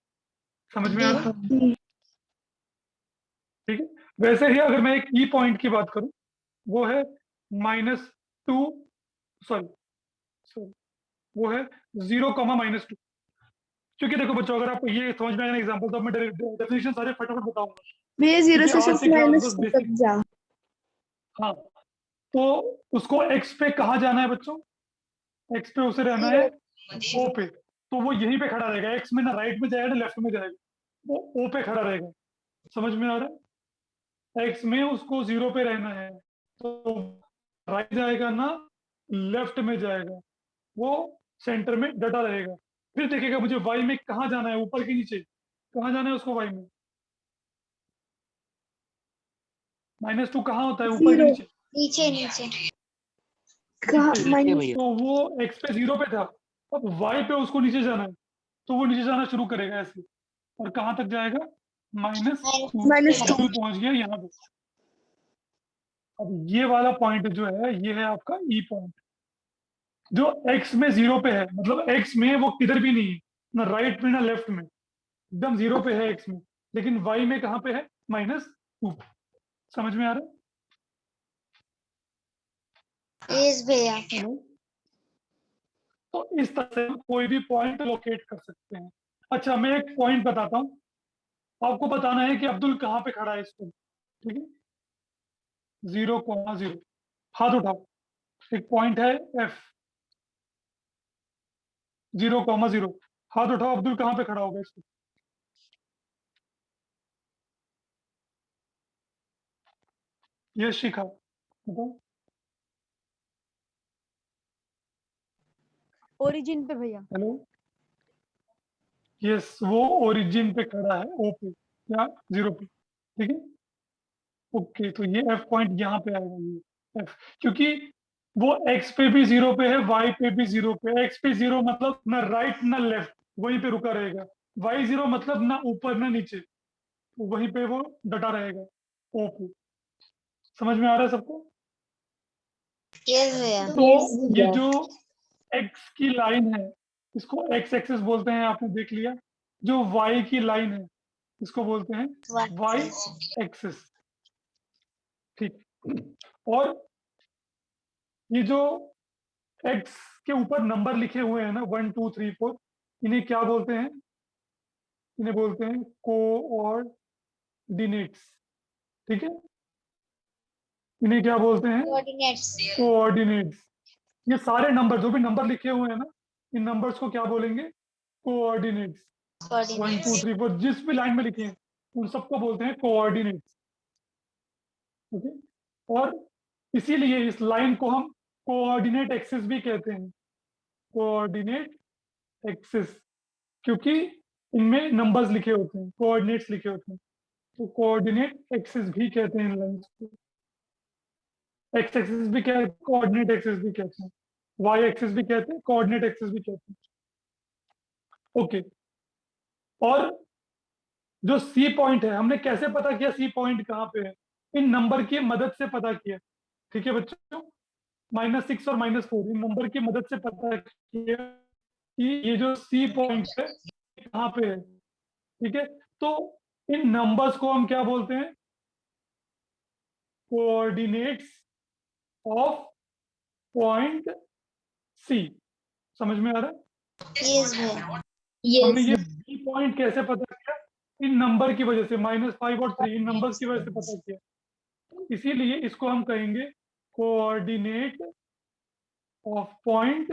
S1: समझ में आ रहा है, ठीक है। वैसे ही अगर मैं एक ई पॉइंट की बात करूं, वो है -2, सॉरी सॉरी, वो है 0,-2, क्योंकि देखो बच्चों, अगर आपको ये समझ में आया ना एग्जांपल, तो मैं डेफिनेशन सारे फटाफट बताऊंगा,
S5: भैया 0
S1: क्योंकि
S5: से
S1: आज
S5: सिर्फ
S1: की क्लास बस
S5: -2 तक
S1: बेसिक।
S5: जा।
S1: हाँ, तो उसको एक्स पे कहाँ जाना है बच्चों, एक्स पे उसे रहना है ओ पे, तो वो यहीं पे खड़ा रहेगा, एक्स में ना राइट में जाएगा ना लेफ्ट में जाएगा, वो ओ पे खड़ा रहेगा, समझ में आ रहा है। एक्स में उसको 0 पे रहना है, तो राइट जाएगा ना लेफ्ट में जाएगा, वो सेंटर में डटा रहेगा। फिर देखेगा मुझे वाई में कहाँ जाना है, ऊपर के नीचे, कहाँ जाना है उसको वाई में, -2 कहाँ होता है, ऊपर कि
S5: Zero.
S1: नीचे?
S2: नीचे नीचे
S5: कहाँ
S1: नीचे।
S3: नीचे
S5: minus
S3: भैया।
S1: तो वो x पे 0 पे था, अब y पे उसको नीचे जाना है, तो वो नीचे जाना शुरू करेगा ऐसे, और कहाँ तक जाएगा? -2।
S5: minus
S1: अब
S5: 2.
S1: अब्दुल पहुंच गया यहाँ पे। अब ये वाला पॉइंट जो है, ये है आपका ई पॉइंट, जो x में 0 पे है, मतलब x में वो किधर भी नहीं है, ना राइट में ना लेफ्ट में, एकदम 0 पे है x में, लेकिन y में कहाँ पे है? -2। समझ में आ रहा है?
S2: यस भैया।
S1: हेलो। तो इस तरह से हम कोई भी पॉइंट लोकेट कर सकते हैं। अच्छा, मैं एक पॉइंट बताता हूँ, आपको बताना है कि अब्दुल कहाँ पे खड़ा है इस पर, ठीक है? 0,0, हाथ उठाओ। एक पॉइंट है F, 0,0, हाथ उठाओ। अब्दुल कहाँ पे खड़ा होगा इस पर? ये शिखा बताओ।
S8: ओरिजिन पे भैया।
S1: हेलो। यस, वो ओरिजिन पे खड़ा है, O पे या 0 पे, ठीक है? ओके, तो ये F पॉइंट यहाँ पे आएगा, ये F, क्योंकि वो x पे भी 0 पे है, y पे भी 0 पे है। x पे 0 मतलब ना राइट ना लेफ्ट, वहीं पे रुका रहेगा। y 0 मतलब ना ऊपर ना नीचे, वहीं पे वो डटा रहेगा, O पे। समझ में आ रहा है सबको?
S2: यस भैया।
S1: तो ये जो x की लाइन है, इसको x एक्सिस बोलते हैं, आपने देख लिया। जो y की लाइन है, इसको बोलते हैं y एक्सिस, ठीक। और ये जो x के ऊपर नंबर लिखे हुए हैं ना, 1 2 3 4, इन्हें क्या बोलते हैं? इन्हें बोलते हैं कोऑर्डिनेट्स, ठीक है? इन्हें क्या बोलते हैं?
S2: कोऑर्डिनेट्स।
S1: कोऑर्डिनेट्स। ये सारे नंबर, जो भी नंबर लिखे हुए हैं ना, इन नंबर्स को क्या बोलेंगे? कोऑर्डिनेट्स। 1 2 3 4 जिस भी लाइन में लिखे हैं, उन सबको बोलते हैं कोऑर्डिनेट्स, ओके? और इसीलिए इस लाइन को हम कोऑर्डिनेट एक्सिस भी कहते हैं, कोऑर्डिनेट एक्सिस, क्योंकि इनमें नंबर्स लिखे होते हैं, कोऑर्डिनेट्स लिखे होते हैं, तो कोऑर्डिनेट एक्सिस भी कहते हैं इन लाइंस को। एक्स एक्सिस भी कहते हैं, कोऑर्डिनेट एक्सिस भी कहते हैं, वाई एक्सिस भी कहते हैं, कोऑर्डिनेट एक्सिस भी कहते हैं, ओके? और जो सी पॉइंट है, हमने कैसे पता किया सी पॉइंट कहाँ पे है? इन नंबर की मदद से पता किया, ठीक है बच्चों? -6 और -4, इन नंबर की मदद से पता किया कि ये जो सी पॉइंट है कहाँ पे है, ठीक है? तो इन नंबर्स को हम क्या बोलते हैं? Coordinates of point C. समझ में आ रहा है?
S2: यस भैया।
S1: हमने ये बी पॉइंट कैसे पता किया? इन नंबर की वजह से, -5 और 3, इन नंबर्स की वजह से पता किया। इसीलिए इसको हम कहेंगे कोऑर्डिनेट ऑफ पॉइंट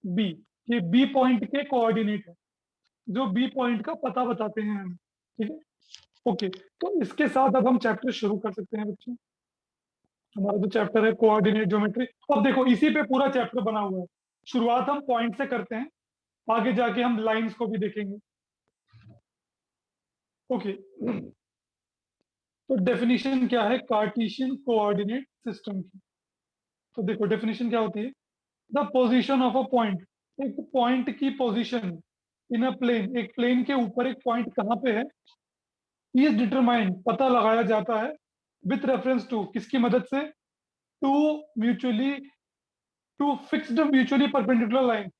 S1: बी। ये बी पॉइंट के कोऑर्डिनेट है, जो बी पॉइंट का पता बताते हैं हमें, ठीक है? ओके, तो इसके साथ अब हम चैप्टर शुरू कर सकते हैं बच्चों। हमारा जो चैप्टर है कोऑर्डिनेट ज्योमेट्री, अब देखो इसी पे पूरा चैप्टर बना हुआ है। शुरुआत हम पॉइंट से करते हैं, आगे जाके हम लाइंस को भी देखेंगे, ओके? तो डेफिनेशन क्या है कार्टेशियन कोऑर्डिनेट सिस्टम की? तो देखो डेफिनेशन क्या होती है? The position of a point, एक पॉइंट की पोजीशन इन अ प्लेन, एक प्लेन के ऊपर एक पॉइंट कहाँ पे है, इज डिटरमाइंड, पता लगाया जाता है, विथ रेफरेंस टू, किसकी मदद से? Two mutually, two fixed mutually perpendicular line,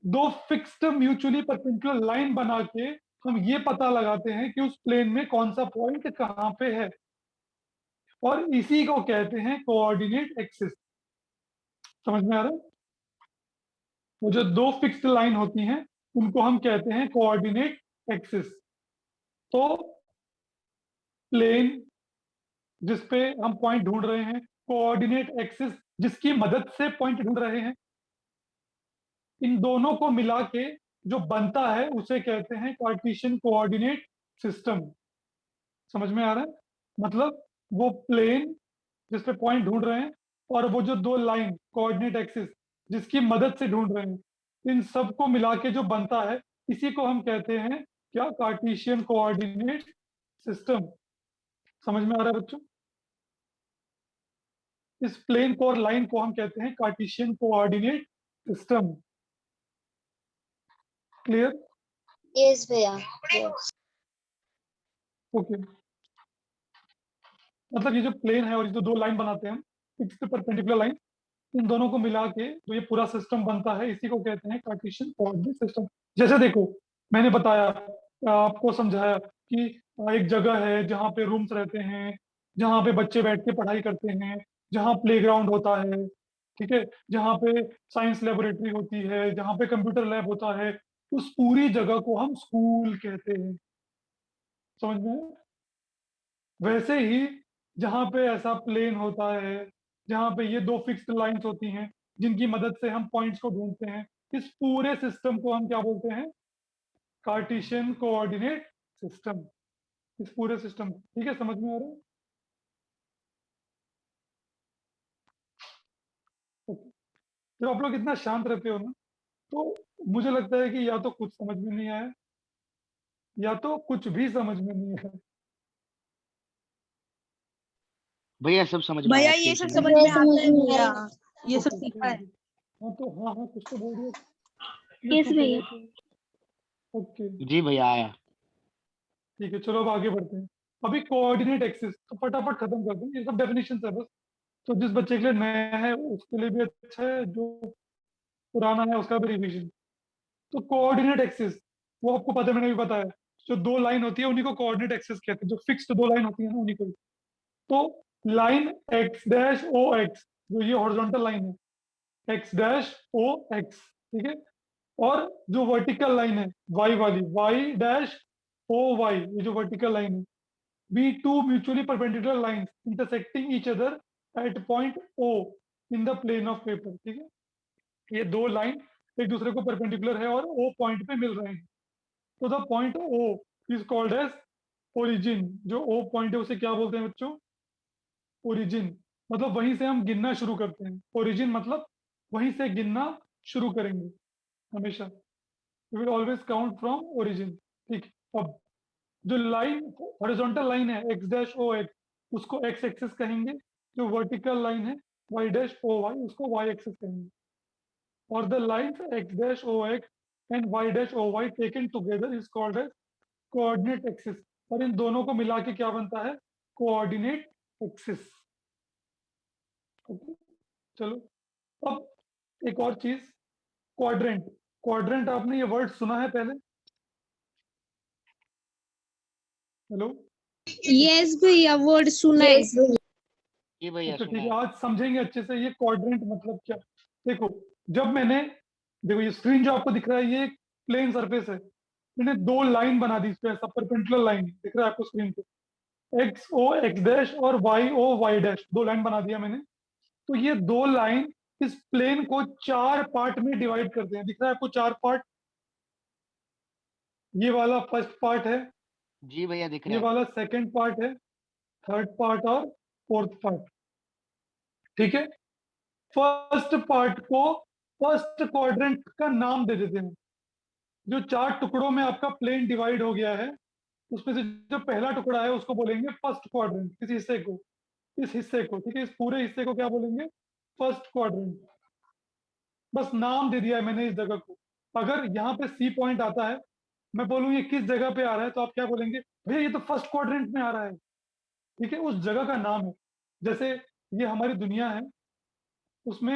S1: दो फिक्स्ड म्यूचुअली परपेंडिकुलर लाइन बना के हम ये पता लगाते हैं कि उस प्लेन में कौन सा पॉइंट कहाँ पे है, और इसी को कहते हैं कोऑर्डिनेट एक्सिस। समझ में आ रहा है? वो जो दो फिक्स्ड लाइन होती हैं, उनको हम कहते हैं कोऑर्डिनेट एक्सिस। तो प्लेन जिस पे हम पॉइंट ढूंढ रहे हैं, कोऑर्डिनेट एक्सिस जिसकी मदद से पॉइंट ढूंढ रहे हैं, इन दोनों को मिला के जो बनता है उसे कहते हैं कार्टेशियन कोऑर्डिनेट सिस्टम। समझ में आ रहा है? मतलब वो प्लेन जिस पे पॉइंट ढूंढ रहे हैं, और वो जो दो लाइन कोऑर्डिनेट एक्सिस जिसकी मदद से ढूंढ रहे हैं, इन सब को मिला के जो बनता है, इसी को हम कहते हैं क्या? Cartesian coordinate system. समझ में आ रहा है बच्चों? इस प्लेन को और लाइन को हम कहते हैं Cartesian coordinate system. Clear?
S2: Yes भैया। यस।
S1: ओके। मतलब ये जो प्लेन है और ये जो दो लाइन बनाते हैं हम, फिक्स्ड परपेंडिकुलर लाइन, इन दोनों को मिला के जो ये पूरा सिस्टम बनता है इसी को कहते हैं कार्टेशियन कोऑर्डिनेट सिस्टम। जैसे देखो, मैंने बताया, आपको समझाया कि एक जगह है जहाँ पे रूम्स रहते हैं, जहाँ पे बच्चे बैठ के पढ़ाई करते हैं, जहाँ प्लेग्राउंड होता है, ठीक है, जहाँ पे साइंस लेबोरेटरी होती है, जहाँ पे कंप्यूटर लैब होता है, उस पूरी जगह को हम स्कूल कहते हैं। समझ में आया? वैसे ही जहाँ पे ऐसा प्लेन होता है, जहाँ पे ये दो फिक्स्ड लाइंस होती हैं जिनकी मदद से हम पॉइंट्स को ढूंढते हैं, इस पूरे सिस्टम को हम क्या बोलते हैं? Cartesian coordinate system. इस पूरे सिस्टम, ठीक है, समझ में आ रहा है? ओके। जब आप लोग इतना शांत रहते हो ना, तो मुझे लगता है कि या तो कुछ समझ में नहीं आया, या तो कुछ भी समझ में नहीं आया।
S3: भैया सब समझ में
S6: भैया
S3: आया,
S6: ये सब
S3: टेंशन
S6: समझ
S3: नहीं।
S6: में आता है भैया, ये सब
S1: ओके,
S6: सीखा है।
S1: हाँ तो हाँ कुछ तो बोल दिया।
S2: यस भैया।
S1: ओके,
S3: जी भैया आया।
S1: ठीक है, चलो अब आगे बढ़ते हैं। अभी कोऑर्डिनेट एक्सिस तो फटाफट खत्म कर दूं, ये सब डेफिनेशन है बस। तो जिस बच्चे के लिए नया है उसके लिए भी अच्छा है, जो पुराना है उसका भी रिवीजन। तो कोऑर्डिनेट एक्सिस, वो आपको पता है, मैंने भी बताया, जो दो लाइन होती है उन्हीं को कोऑर्डिनेट एक्सिस कहते हैं, जो फिक्स्ड दो लाइन होती है ना उन्हीं को। तो line X dash O X, जो ये हॉरिजॉन्टल लाइन है, एक्स डैश ओ एक्स, ठीक है, और जो वर्टिकल लाइन है वाई वाली, वाई डैश ओ वाई, ये जो वर्टिकल लाइन है, be two mutually perpendicular lines intersecting each other at point O in the plane of paper, ठीक है। ये दो लाइन एक दूसरे को परपेंडिकुलर है और ओ पॉइंट पे मिल रहे हैं, तो the point O is called as origin. जो ओ पॉइंट है उसे क्या बोलते हैं बच्चों? ओरिजिन। मतलब वहीं से हम गिनना शुरू करते हैं, ओरिजिन मतलब वहीं से गिनना शुरू करेंगे हमेशा। We will always count from origin, ठीक। अब जो लाइन हॉरिजॉन्टल लाइन है एक्स डैश ओ एक्स, उसको एक्स एक्सिस कहेंगे। जो वर्टिकल लाइन है वाई डैश ओ वाई, उसको वाई एक्सिस कहेंगे। और the line X dash O X and Y dash O Y taken together is called as coordinate axis. और इन दोनों को मिला के क्या बनता है? Coordinate axis. ओके, चलो अब एक और चीज, क्वाड्रेंट। क्वाड्रेंट आपने ये वर्ड सुना है पहले? हेलो,
S2: यस भैया, वर्ड सुना है।
S3: जी भैया
S1: ओके
S3: सुना
S1: ठीक है,
S3: है।
S1: आज समझेंगे अच्छे से ये क्वाड्रेंट मतलब क्या। देखो, जब मैंने, देखो ये स्क्रीन जो आपको दिख रहा है ये एक प्लेन सरफेस है, मैंने दो लाइन बना दी इस पे, ऐसा परपेंडिकुलर लाइन दिख रहा है आपको स्क्रीन पे, एक्स ओ एक्स डैश और वाई ओ वाई डैश, दो लाइन बना दिया मैंने। तो ये दो लाइन इस प्लेन को चार पार्ट में डिवाइड करते हैं, दिख रहा है आपको चार पार्ट। ये वाला फर्स्ट पार्ट है,
S3: जी भैया दिख
S1: ये
S3: रहा है।
S1: वाला सेकंड पार्ट है, थर्ड पार्ट और फोर्थ पार्ट, ठीक है। फर्स्ट पार्ट को फर्स्ट क्वाड्रेंट का नाम दे देते हैं। जो चार टुकड़ों में आपका प्लेन डिवाइड हो गया है, उसमें से जो पहला टुकड़ा है उसको बोलेंगे फर्स्ट क्वाड्रेंट, इस हिस्से को, इस हिस्से को, ठीक है, इस पूरे हिस्से को क्या बोलेंगे? First quadrant. बस नाम दे दिया है मैंने इस जगह को। अगर यहाँ पे सी पॉइंट आता है, मैं बोलूँ ये किस जगह पे आ रहा है, तो आप क्या बोलेंगे? भैया ये तो फर्स्ट क्वाड्रेंट में आ रहा है, ठीक है, उस जगह का नाम है। जैसे ये हमारी दुनिया है, उसमें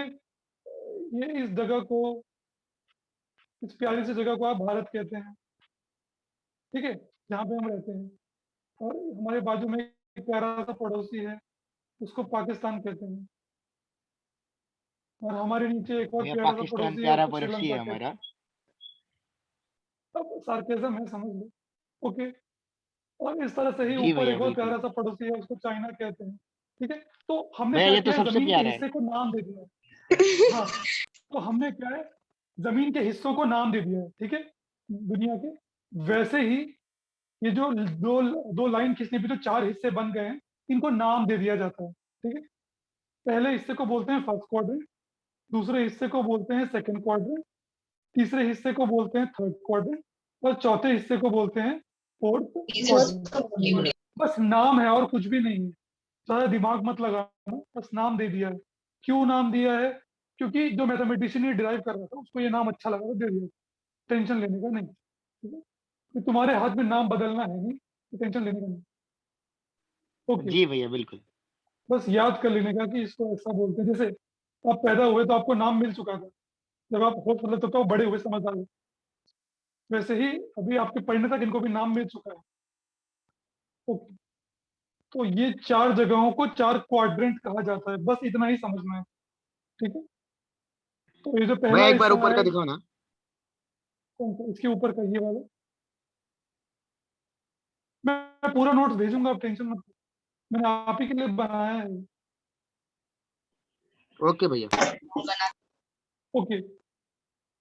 S1: ये इस जगह को, इस प्यारी सी जगह को आप भारत कहते हैं, ठीक है, जहाँ पे हम रहते हैं। और हमारे बाजू में एक प्यारा सा पड़ोसी है, उसको पाकिस्तान कहते हैं। और हमारे नीचे एक और
S3: भैया
S1: प्यारा सा
S3: पाकिस्तान
S1: पड़ोसी है,
S3: प्यारा
S1: उसको
S3: पड़ोसी
S1: श्रीलंका
S3: है
S1: कहते
S3: हमारा।
S1: हैं। अब सार्केज्म है, समझ लो। ओके, और इस तरह से ही
S3: जी
S1: ऊपर
S3: भैया
S1: एक और
S3: बिल्कुल।
S1: प्यारा सा पड़ोसी है, उसको चाइना कहते हैं, ठीक है। तो हमने
S3: भैया
S1: क्या
S3: ये तो
S1: किया है?
S3: सबसे
S1: जमीन के
S3: प्यारा है।
S1: हिस्से को नाम दे दिया है। हाँ, तो हमने क्या है, जमीन के हिस्सों को नाम दे दिया है, ठीक है, दुनिया के। वैसे ही ये जो दो दो लाइन खींचने पे जो चार हिस्से बन गए हैं, इनको नाम दे दिया जाता है, ठीक है। पहले हिस्से को बोलते हैं फर्स्ट क्वाड्रेंट, दूसरे हिस्से को बोलते हैं सेकंड क्वाड्रेंट, तीसरे हिस्से को बोलते हैं थर्ड क्वाड्रेंट, और चौथे हिस्से को बोलते हैं फोर्थ क्वाड्रेंट। बस नाम है और कुछ भी नहीं है, ज़्यादा दिमाग मत लगाना, बस नाम दे दिया है। क्यों नाम दिया है? क्योंकि जो मैथमेटिशियन ये डिराइव कर रहा था उसको ये नाम अच्छा लगा, तो दे दिया। टेंशन लेने का नहीं, ठीक है? तो तुम्हारे हाथ में नाम बदलना है नहीं, तो टेंशन लेने का नहीं। ओके,
S3: जी भैया बिल्कुल।
S1: बस याद कर लेने का कि इसको ऐसा बोलते हैं। जैसे आप पैदा हुए तो आपको नाम मिल चुका था, जब आप हो मतलब तब तो आप बड़े हुए, समझदार हुए। वैसे ही अभी आपके पढ़ने तक इनको भी नाम मिल चुका है। ओके, तो ये 4 जगहों को 4 क्वाड्रेंट कहा जाता है, बस इतना ही समझना है, ठीक है? तो ये जो
S3: भैया
S1: पहला
S3: एक बार
S1: हिस्सा
S3: ऊपर
S1: है,
S3: का दिखाओ ना।
S1: कौन सा? इसके ऊपर का ये वाला। मैं पूरा नोट्स भेजूंगा, आप टेंशन मत लो। मैंने आप ही के लिए बनाया है।
S3: ओके भैया।
S1: ओके,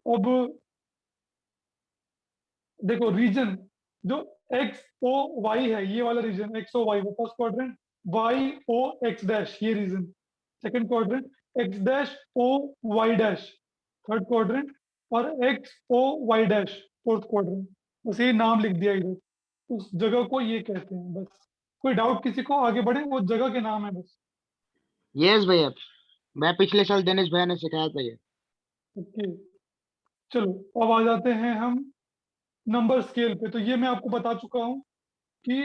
S1: अब देखो रीजन जो एक्स ओ वाई है, ये वाला रीजन एक्स ओ वाई, वो first quadrant. Y O X dash, ये region second quadrant. X dash O Y dash third quadrant. और X O Y dash fourth quadrant. बस ये नाम लिख दिया इधर, उस जगह को ये कहते हैं। बस कोई डाउट किसी को, आगे बढ़े, वो जगह के नाम है बस।
S3: यस भैया, मैं पिछले साल दिनेश भैया ने सिखाया था ये।
S1: ओके, चलो अब आ जाते हैं हम नंबर स्केल पे। तो ये मैं आपको बता चुका हूँ कि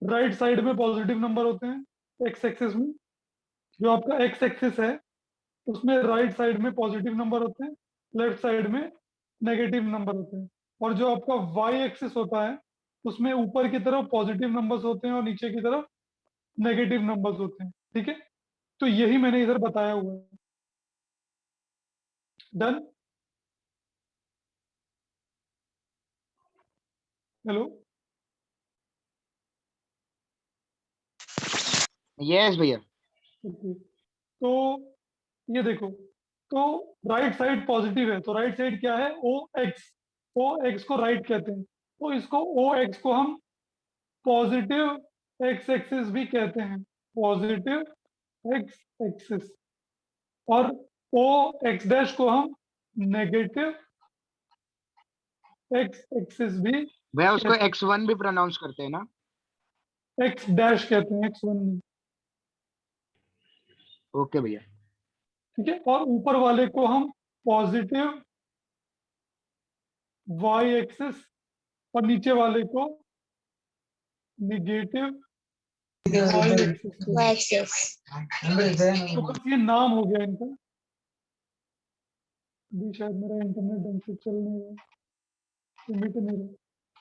S1: राइट साइड में पॉजिटिव नंबर होते हैं एक्स एक्सिस में। जो आपका एक्स एक्सिस है उसमें राइट साइड में पॉजिटिव नंबर होते हैं, लेफ्ट साइड में नेगेटिव नंबर होते हैं। और जो आपका वाई एक्सिस होता है उसमें ऊपर की तरफ पॉजिटिव नंबर्स होते हैं और नीचे की तरफ नेगेटिव नंबर्स होते हैं, ठीक है? तो यही मैंने इधर बताया हुआ है। डन? हेलो?
S3: यस भैया।
S1: ओके, तो ये देखो, तो राइट साइड पॉजिटिव है तो राइट साइड क्या है? ओ एक्स। ओ एक्स को राइट कहते हैं, तो इसको ओ एक्स को हम पॉजिटिव एक्स एक्सिस भी कहते हैं, पॉजिटिव एक्स एक्सिस। और ओ एक्स डैश को हम नेगेटिव एक्स एक्सिस भी
S3: भैया उसको
S1: कहते
S3: x1 भी प्रोनाउंस करते हैं ना?
S1: हैं, एक्स डैश कहते हैं, एक्स वन नहीं,
S3: ओके भैया।
S1: ठीक है? और ऊपर वाले को हम पॉजिटिव वाई एक्सिस और नीचे वाले को निगेटिव वाई एक्सिस।
S2: एक्सेस।
S1: तो बस ये नाम हो गया इनका। अभी शायद मेरा इंटरनेट ढंग से चल नहीं रहा, मिट नहीं रहा।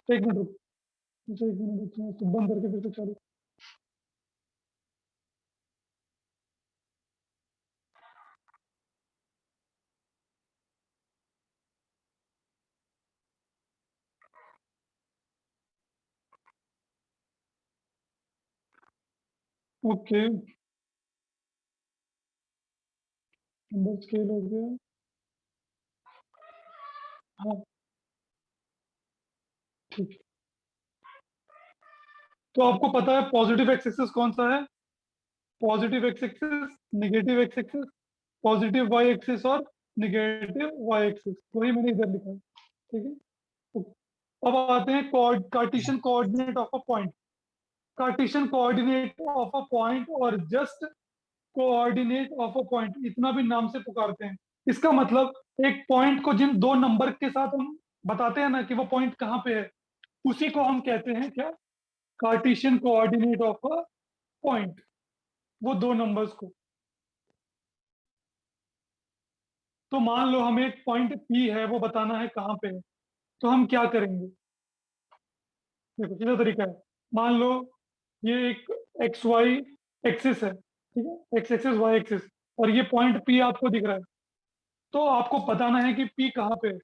S1: एक मिनट रुक, मुझे 1 मिनट रुकना, तो बंद करके फिर से चालू। ओके, नंबर स्केल हो गया। हाँ, ठीक है। तो आपको पता है पॉजिटिव एक्स एक्सिस कौन सा है? Positive X axis, negative X axis, positive Y axis और नेगेटिव वाई एक्सिस, वही मैंने इधर लिखा है, ठीक है? तो अब आते हैं Cartesian coordinate of a point. Cartesian coordinate of a point और just coordinate of a point, इतना भी नाम से पुकारते हैं। इसका मतलब एक पॉइंट को जिन 2 नंबर के साथ हम बताते हैं ना कि वो पॉइंट कहाँ पे है, उसी को हम कहते हैं क्या? Cartesian coordinate of a point, वो 2 नंबर्स को। तो मान लो हमें एक पॉइंट पी है, वो बताना है कहाँ पे है, तो हम क्या करेंगे? देखो सीधा तरीका है। मान लो ये एक एक्स वाई एक्सिस है, ठीक है? एक्स एक्सिस वाई एक्सिस, और ये पॉइंट पी आपको दिख रहा है। तो आपको बताना है कि पी कहाँ पे है।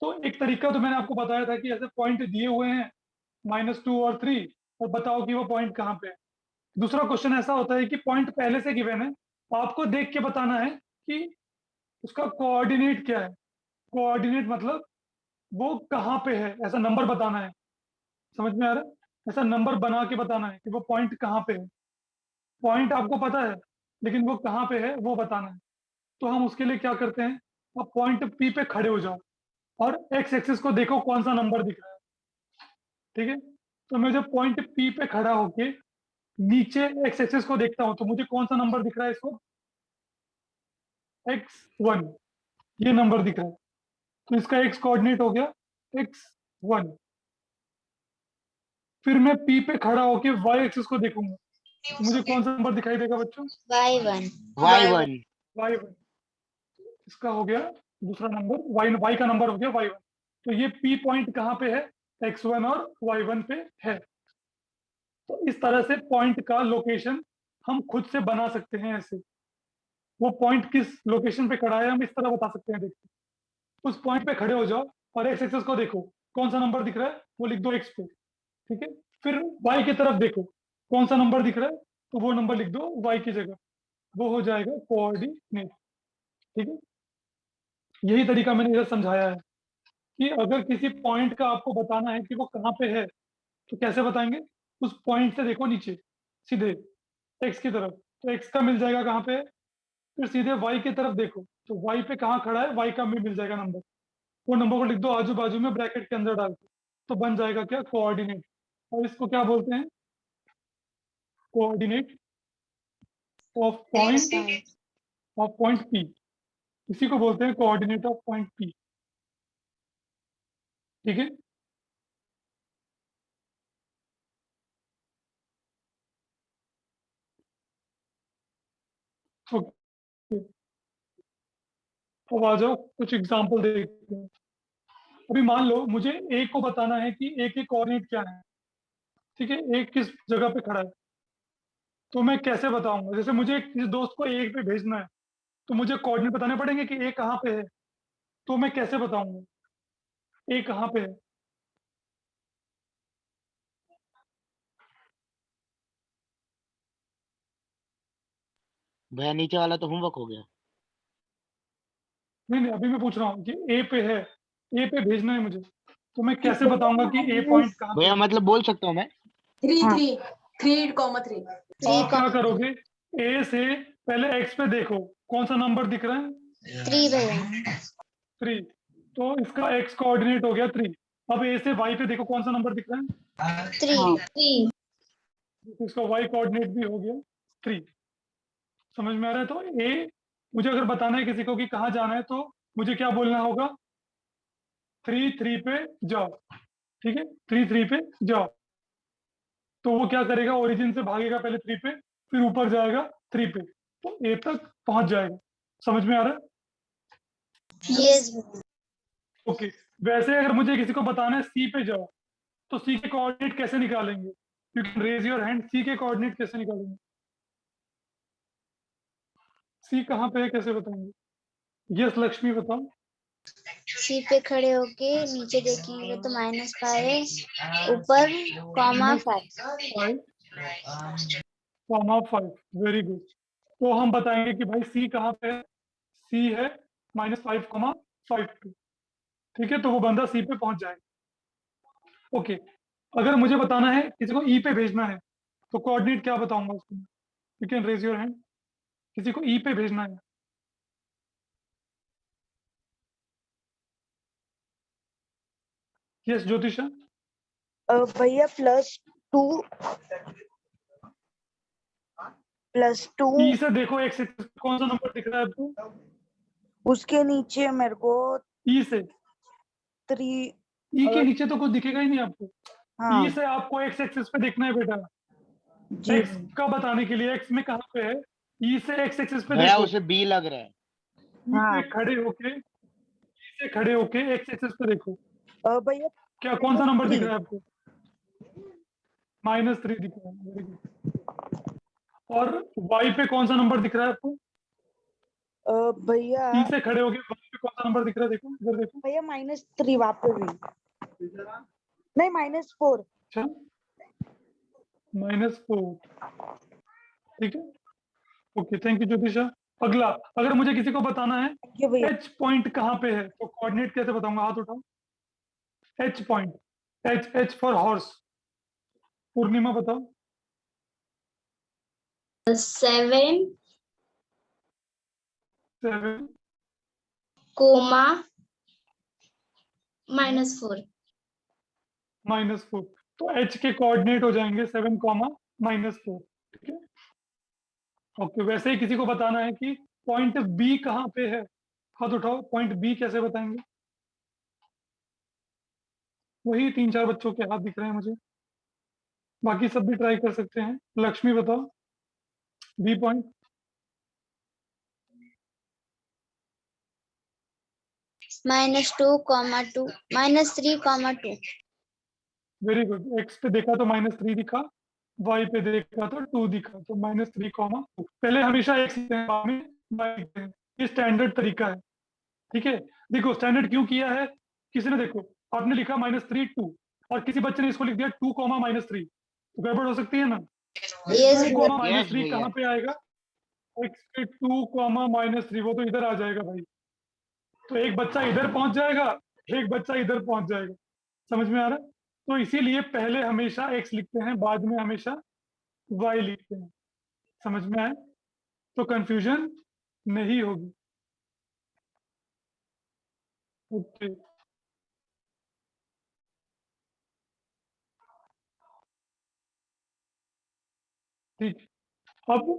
S1: तो एक तरीका तो मैंने आपको बताया था कि ऐसे पॉइंट दिए हुए हैं -2 और 3, और बताओ कि वो पॉइंट कहाँ पे है। दूसरा क्वेश्चन ऐसा होता है कि पॉइंट पहले से गिवन है, आपको देख के बताना है कि उसका कोऑर्डिनेट क्या है। कोऑर्डिनेट मतलब वो कहाँ पे है, ऐसा नंबर बताना है। समझ में आ रहा है? ऐसा नंबर बना के बताना है कि वो पॉइंट कहाँ पे है। पॉइंट आपको पता है, लेकिन वो कहाँ पे है वो बताना है। तो हम उसके लिए क्या करते हैं? आप पॉइंट पी पे खड़े हो जाओ और एक्स एक्सिस को देखो कौन सा नंबर दिख रहा है, ठीक है? तो मैं जब पॉइंट P पे खड़ा होके नीचे एक्स एक्सिस को देखता हूँ तो मुझे कौन सा नंबर दिख रहा है इसको? x1, ये नंबर दिख रहा है। तो इसका x कोऑर्डिनेट हो गया x1। फिर मैं P पे खड़ा होके y एक्सिस को देखूंगा तो मुझे कौन सा नंबर दिखाई देगा बच्चों?
S2: y1
S3: y1
S1: y1। इसका हो गया दूसरा नंबर, y का नंबर हो गया y1। तो ये P पॉइंट कहाँ पे है? x1 और y1 पे है। तो इस तरह से पॉइंट का लोकेशन हम खुद से बना सकते हैं। ऐसे वो पॉइंट किस लोकेशन पे खड़ा है हम इस तरह बता सकते हैं। देखिए उस पॉइंट पे खड़े हो जाओ और एक्स एक्सिस को देखो, कौन सा नंबर दिख रहा है वो लिख दो एक्स पे, ठीक है। फिर वाई की तरफ देखो, कौन सा नंबर दिख रहा है तो वो नंबर लिख दो वाई की जगह, वो हो जाएगा कोऑर्डिनेट, ठीक है। यही तरीका मैंने इधर समझाया है कि अगर किसी पॉइंट का आपको बताना है कि वो कहाँ पे है तो कैसे बताएंगे? उस पॉइंट से देखो नीचे सीधे एक्स की तरफ, तो एक्स का मिल जाएगा कहाँ पे? फिर सीधे वाई की तरफ देखो तो वाई पे कहाँ खड़ा है, वाई का भी मिल जाएगा नंबर, वो नंबर को लिख दो आजू बाजू में ब्रैकेट के अंदर डाल के, तो बन जाएगा क्या? कोऑर्डिनेट। और इसको क्या बोलते हैं? Coordinate of point P. इसी को बोलते हैं कोऑर्डिनेट ऑफ पॉइंट पी, ठीक है। ओके, अब आ जाओ कुछ एग्जांपल देखते हैं। अभी मान लो मुझे ए को बताना है कि ए के कोऑर्डिनेट क्या है, ठीक है। ए किस जगह पे खड़ा है तो मैं कैसे बताऊंगा? जैसे मुझे किसी दोस्त को ए पे भेजना है तो मुझे कोऑर्डिनेट बताने पड़ेंगे कि ए कहाँ पे है, तो मैं कैसे बताऊंगा ए कहाँ पे है?
S3: भैया नीचे वाला तो होमवर्क हो गया।
S1: नहीं नहीं, अभी मैं पूछ रहा हूँ कि ए पे है, ए पे भेजना है मुझे, तो मैं कैसे बताऊंगा कि ए पॉइंट कहाँ पे
S3: भैया
S1: है?
S3: मतलब बोल सकता हूँ मैं?
S5: 3
S1: आप क्या करोगे? ए से पहले एक्स पे देखो कौन सा नंबर दिख रहा है?
S2: 3 भैया
S1: 3। तो इसका एक्स कोऑर्डिनेट हो गया 3। अब ए से वाई पे देखो कौन सा नंबर दिख रहा है?
S2: 3
S1: तो इसका वाई कोऑर्डिनेट भी हो गया 3। समझ में आ रहा है? तो ए मुझे अगर बताना है किसी को कि कहाँ जाना है तो मुझे क्या बोलना होगा? 3 पे जाओ, ठीक है। 3 पे जाओ, तो वो क्या करेगा? ओरिजिन से भागेगा पहले 3 पे, फिर ऊपर जाएगा 3 पे, तो ए तक पहुंच जाएगा। समझ में आ रहा है?
S2: Yes
S1: okay. वैसे अगर मुझे किसी को बताना है सी पे जाओ तो सी के कोऑर्डिनेट कैसे निकालेंगे? You can raise your hand. C के कोऑर्डिनेट कैसे निकालेंगे? सी कहाँ पे है कैसे बताएंगे? यस लक्ष्मी बताओ।
S2: सी पे खड़े होके नीचे देखेंगे तो -5 ऊपर -5
S1: 5 वेरी गुड। तो हम बताएंगे कि भाई सी कहाँ पे है? सी है -5 पे, ठीक है। तो वो बंदा सी पे पहुंच जाएगा। ओके। अगर मुझे बताना है किसी को ई पे भेजना है तो कोऑर्डिनेट क्या बताऊंगा उसको? You can raise your hand. किसी को ई पे भेजना है। यस ज्योतिषा।
S5: भैया +2
S1: ई से देखो एक्स एक्सिस कौन सा नंबर दिख रहा है आपको?
S5: उसके नीचे मेरे को
S1: ई से
S5: 3
S1: ई के नीचे तो कुछ दिखेगा ही नहीं आपको।
S5: हाँ
S1: ई से आपको एक्स एक्सिस पे देखना है बेटा।
S5: जी
S1: एक्स का बताने के लिए एक्स में कहाँ पे है? ई से एक्स एक्सिस पे
S3: भैया
S1: देखो।
S3: उसे बी लग रहा है।
S1: ई
S5: हाँ।
S1: पे खड़े होके ई से खड़े होके एक्स एक्सिस पे देखो,
S5: भैया
S1: क्या कौन सा नंबर दिख
S5: -3
S1: रहा है आपको? -3 दिख रहा है, वेरी गुड। और वाई पे कौन सा नंबर दिख रहा है आपको?
S5: भैया
S1: ई से खड़े होके वाई पे कौन सा नंबर दिख रहा है? देखो इधर देखो।
S5: भैया -3 वहाँ पे भी नहीं -4
S1: अच्छा -4, ठीक है। Okay thank you Jyotisha. अगला, अगर मुझे किसी को बताना है
S5: ये भैया
S1: एच पॉइंट कहाँ पे है तो कोऑर्डिनेट कैसे बताऊंगा? हाथ उठाओ। H point, H H for horse. Purnima बताओ।
S2: 7
S1: 7
S2: -4
S1: -4, तो h के कोऑर्डिनेट हो जाएंगे 7 कॉमा -4। ठीक है, ओके। वैसे ही किसी को बताना है कि पॉइंट बी कहाँ पे है, हाथ उठाओ। पॉइंट बी कैसे बताएंगे? वही 3-4 बच्चों के हाथ दिख रहे हैं मुझे, बाकी सब भी ट्राई कर सकते हैं। लक्ष्मी बताओ B point.
S2: -2, -3,
S1: very good. X पे देखा तो -3 दिखा, वाई पे देखा तो 2 दिखा, तो -3, 2। पहले हमेशा एक्स लिखते हैं, बाद में वाई लिखते हैं। ये स्टैंडर्ड तरीका है। ठीक है, देखो स्टैंडर्ड क्यों किया है। किसी ने देखो, आपने लिखा -3, 2, और किसी बच्चे ने इसको लिख दिया 2, -3, तो गड़बड़ हो सकती है ना।
S2: Yes,
S1: 2,
S2: भैया।
S3: यस
S1: -3
S3: भैया।
S1: कहाँ पे आएगा? एक्स पे 2, -3, वो तो इधर आ जाएगा भाई। तो एक बच्चा इधर पहुंच जाएगा, एक बच्चा इधर पहुंच जाएगा। समझ में आ रहा है? तो इसीलिए पहले हमेशा एक्स लिखते हैं, बाद में हमेशा वाई लिखते हैं। समझ में आए? तो कंफ्यूजन नहीं होगी। ओके, ठीक। अब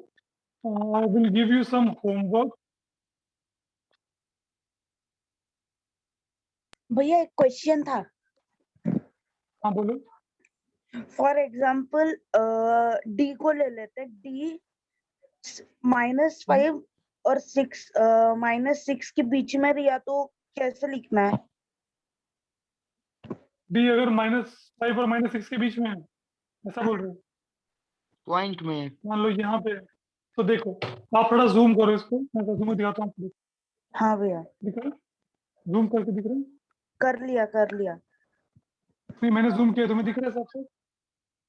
S1: I will give you some homework.
S5: भैया एक क्वेश्चन था।
S1: हाँ बोलो।
S5: फॉर एग्जाम्पल डी को ले लेते हैं। डी -5 और 6 -6 के बीच में रिया, तो कैसे लिखना है?
S1: डी अगर -5 और -6 के बीच में है, ऐसा बोल रहे हो?
S3: पॉइंट में।
S1: मान लो यहाँ पे है। तो देखो, आप थोड़ा जूम करो इसको, मैं जूम दिखाता हूँ आपको।
S5: हाँ भैया,
S1: दिख रहा है? जूम करके दिख रहा है?
S5: कर लिया कर लिया।
S1: नहीं, मैंने जूम किया, तुम्हें दिख रहा है हिसाब से?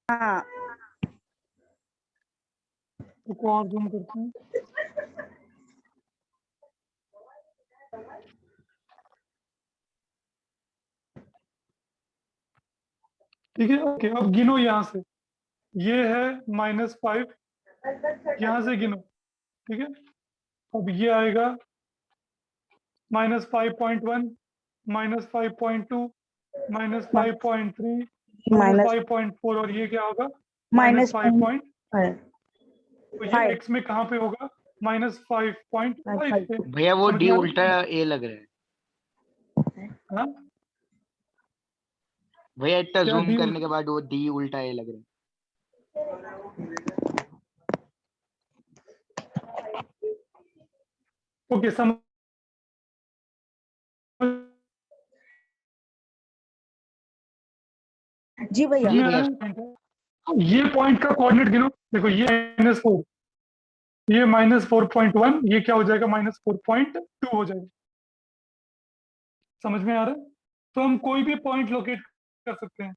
S5: हाँ
S1: तो और जूम करते हैं। ठीक है, ओके। अब गिनो यहाँ से। ये है -5, यहाँ से गिनो। ठीक है, अब ये आएगा -5.1, -5.2, -5.3,
S5: माइनस
S1: -5.4, और ये क्या होगा?
S5: माइनस
S1: -5. तो ये
S5: 5
S1: एक्स में कहाँ पे होगा? -5.5 पे।
S3: भैया वो
S1: समझ
S3: डी
S1: में आ रहा
S3: उल्टा
S1: है?
S3: ए लग रहा है।
S1: हाँ,
S3: भैया इतना
S1: क्या
S3: जूम
S1: डी
S3: करने के बाद वो डी उल्टा ए लग रहा है।
S1: ओके, समझ।
S5: जी भैया।
S3: जी
S1: में आ
S3: भैया।
S1: रहा है? अब ये पॉइंट का कोऑर्डिनेट गिनो। देखो ये -4, ये -4.1, ये क्या हो जाएगा? -4.2 हो जाएगा। समझ में आ रहा है? तो हम कोई भी पॉइंट लोकेट कर सकते हैं।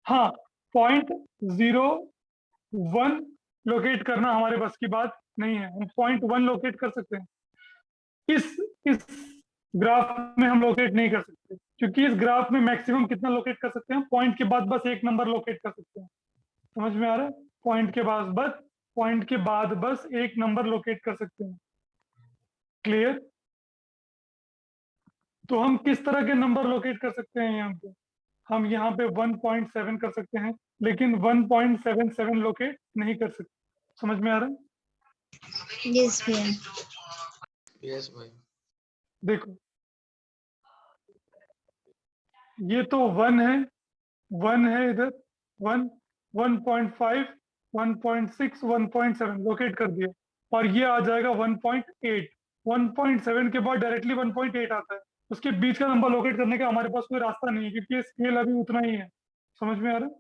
S1: हाँ, .01 लोकेट करना हमारे बस की बात नहीं है। हम .1 लोकेट कर सकते हैं। इस ग्राफ में हम लोकेट नहीं कर सकते, क्योंकि इस ग्राफ में मैक्सिमम कितना लोकेट कर सकते हैं? पॉइंट के बाद बस एक नंबर लोकेट कर सकते हैं। समझ में आ रहा है? पॉइंट के बाद बस एक नंबर लोकेट कर सकते हैं। क्लियर? तो हम किस तरह के नंबर लोकेट कर सकते हैं यहाँ पे? हम यहाँ पे 1.7 कर सकते हैं, लेकिन 1.77 लोकेट नहीं कर सकते। समझ में आ रहा है?
S2: Yes, भैया।
S4: यस भाई।
S1: देखो, ये तो 1 है, 1 है इधर, 1, 1.5, 1.6, 1.7 लोकेट कर दिया, और ये आ जाएगा 1.8। 1.7 के बाद डायरेक्टली 1.8 आता है। उसके बीच का नंबर लोकेट करने का हमारे पास कोई रास्ता नहीं है, क्योंकि ये स्केल अभी उतना ही है। समझ में आ रहा है?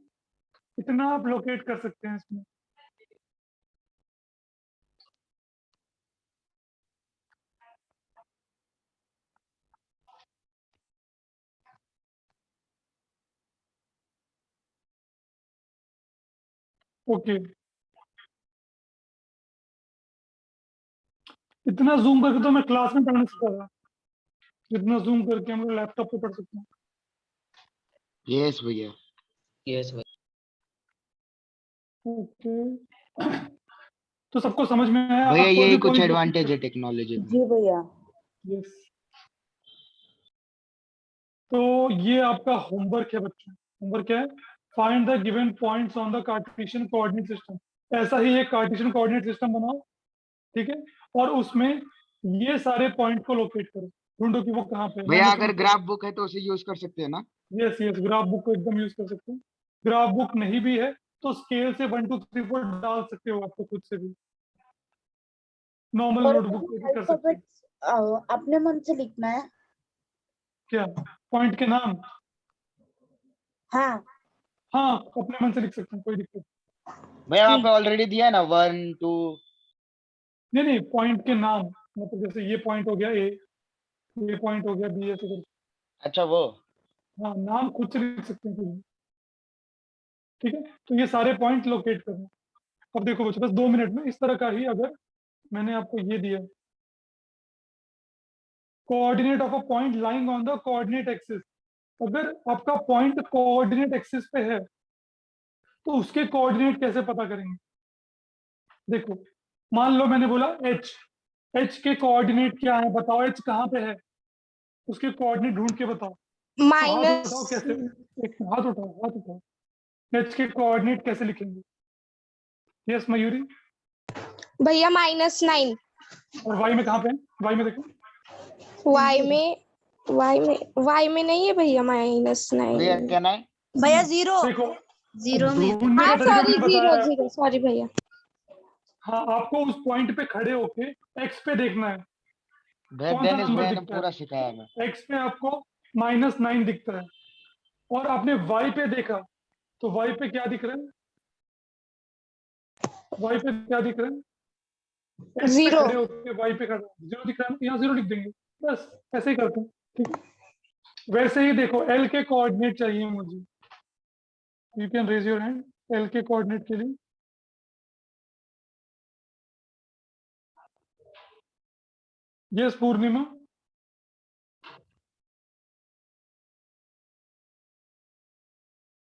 S1: इतना आप लोकेट कर सकते हैं इसमें। ओके, इतना जूम करके तो मैं क्लास में पढ़ नहीं सकता था, जितना जूम करके हम लोग लैपटॉप पे पढ़ सकते हैं।
S3: यस भैया।
S7: यस भाई।
S1: ओके, तो सबको समझ में आया?
S3: भैया
S1: आपको
S3: यही
S1: अभी
S3: कुछ
S1: कोई
S3: एडवांटेज है टेक्नोलॉजी में।
S5: जी भैया।
S1: यस। तो ये आपका होमवर्क है बच्चों। होमवर्क क्या है? Find the given points on the Cartesian coordinate system. ऐसा ही एक कार्टेशियन कोऑर्डिनेट सिस्टम बनाओ, ठीक है, और उसमें ये सारे पॉइंट को लोकेट करो, ढूंढो कि वो कहाँ पे है।
S3: भैया अगर ग्राफ बुक है तो उसे यूज कर सकते हैं ना?
S1: यस यस, ग्राफ बुक को एकदम यूज कर सकते हैं। ग्राफ बुक नहीं भी है तो स्केल से 1 2 3 4 डाल सकते हो आपको खुद से भी, नॉर्मल
S5: और
S1: नोटबुक पे भी कर सकते हो।
S5: अल्फाबेट्स अपने मन से लिखना है।
S1: क्या पॉइंट के नाम?
S5: हाँ
S1: हाँ, अपने मन से लिख सकते हैं, कोई दिक्कत
S3: भैया वहाँ पे ऑलरेडी दिया है ना 1 2।
S1: नहीं। नहीं, पॉइंट के नाम, मतलब जैसे ये पॉइंट हो गया ए, ये पॉइंट हो गया बी, ऐसे करके।
S3: अच्छा वो।
S1: हाँ, नाम खुद से लिख सकते हैं कोई भी। ठीक है, तो ये सारे पॉइंट लोकेट करना। अब देखो बच्चों, बस 2 मिनट में इस तरह का ही अगर मैंने आपको ये दिया, coordinate of a point lying on the coordinate axis. अगर आपका पॉइंट कोऑर्डिनेट एक्सिस पे है तो उसके कोऑर्डिनेट कैसे पता करेंगे? देखो, मान लो मैंने बोला एच, एच के कोऑर्डिनेट क्या है बताओ, एच कहाँ पे है, उसके कोऑर्डिनेट ढूंढ के बताओ। तो हाथ
S2: माइनस
S1: उठाओ, कैसे? एक हाथ उठाओ, हाथ उठाओ। एच के कोऑर्डिनेट कैसे लिखेंगे? यस मयूरी।
S2: भैया -9।
S1: और वाई में कहाँ पे है? वाई में देखो,
S2: वाई में नहीं है भैया
S3: भैया
S2: -9।
S3: क्या ना है?
S6: भैया 0
S1: देखो
S6: 0 में
S1: ढूंढने
S2: हाँ
S1: का तरीका
S2: सॉरी,
S1: मैंने
S2: जीरो
S1: बताया।
S2: जीरो, सॉरी भैया।
S1: हाँ, आपको उस पॉइंट पे खड़े होके एक्स पे देखना है,
S3: भैया
S1: कौन सा
S3: देनिश
S1: नंबर
S3: भैया ने
S1: दिखता
S3: पूरा
S1: है।
S3: सिखाया हमें।
S1: एक्स पे आपको -9 दिखता है, और आपने वाई पे देखा तो वाई पे क्या दिख रहा है? वाई पे क्या दिख रहा है? एक्स पे
S2: 0।
S1: खड़े होके वाई पे खड़ा, 0 दिख रहा है, यहाँ 0 लिख देंगे, बस ऐसे ही करते हैं। ठीक है, वैसे ही देखो एल के कोऑर्डिनेट चाहिए मुझे, you can raise your hand L के कोऑर्डिनेट के लिए। यस पूर्णिमा।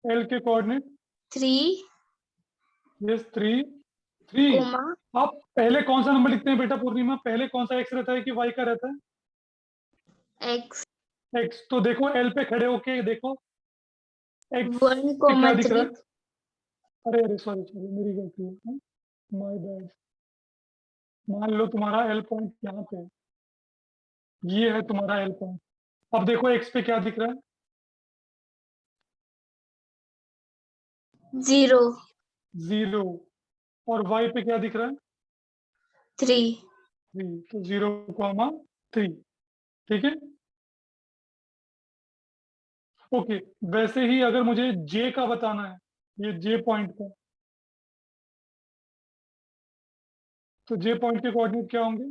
S1: एल के कोऑर्डिनेट
S2: 3,
S1: यस 3 3।
S2: कोमा
S1: आप पहले कौन सा नंबर लिखते हैं बेटा पूर्णिमा? पहले कौन सा एक्स रहता है कि वाई का रहता है?
S2: x
S1: x. तो देखो एल पे खड़े होके देखो एक्स
S2: 1,
S1: पे क्या दिख रहा
S2: 3।
S1: है? अरे अरे सॉरी सॉरी, मेरी गलती है, माय बैड। मान लो तुम्हारा एल पॉइंट यहाँ पे है, ये है तुम्हारा एल पॉइंट। अब देखो एक्स पे क्या दिख रहा है?
S2: 0,
S1: 0। और वाई पे क्या दिख रहा है?
S2: 3।
S1: 3। तो 0,3। ठीक है, ओके। वैसे ही अगर मुझे जे का बताना है, ये जे पॉइंट का, तो जे पॉइंट के कोऑर्डिनेट क्या होंगे?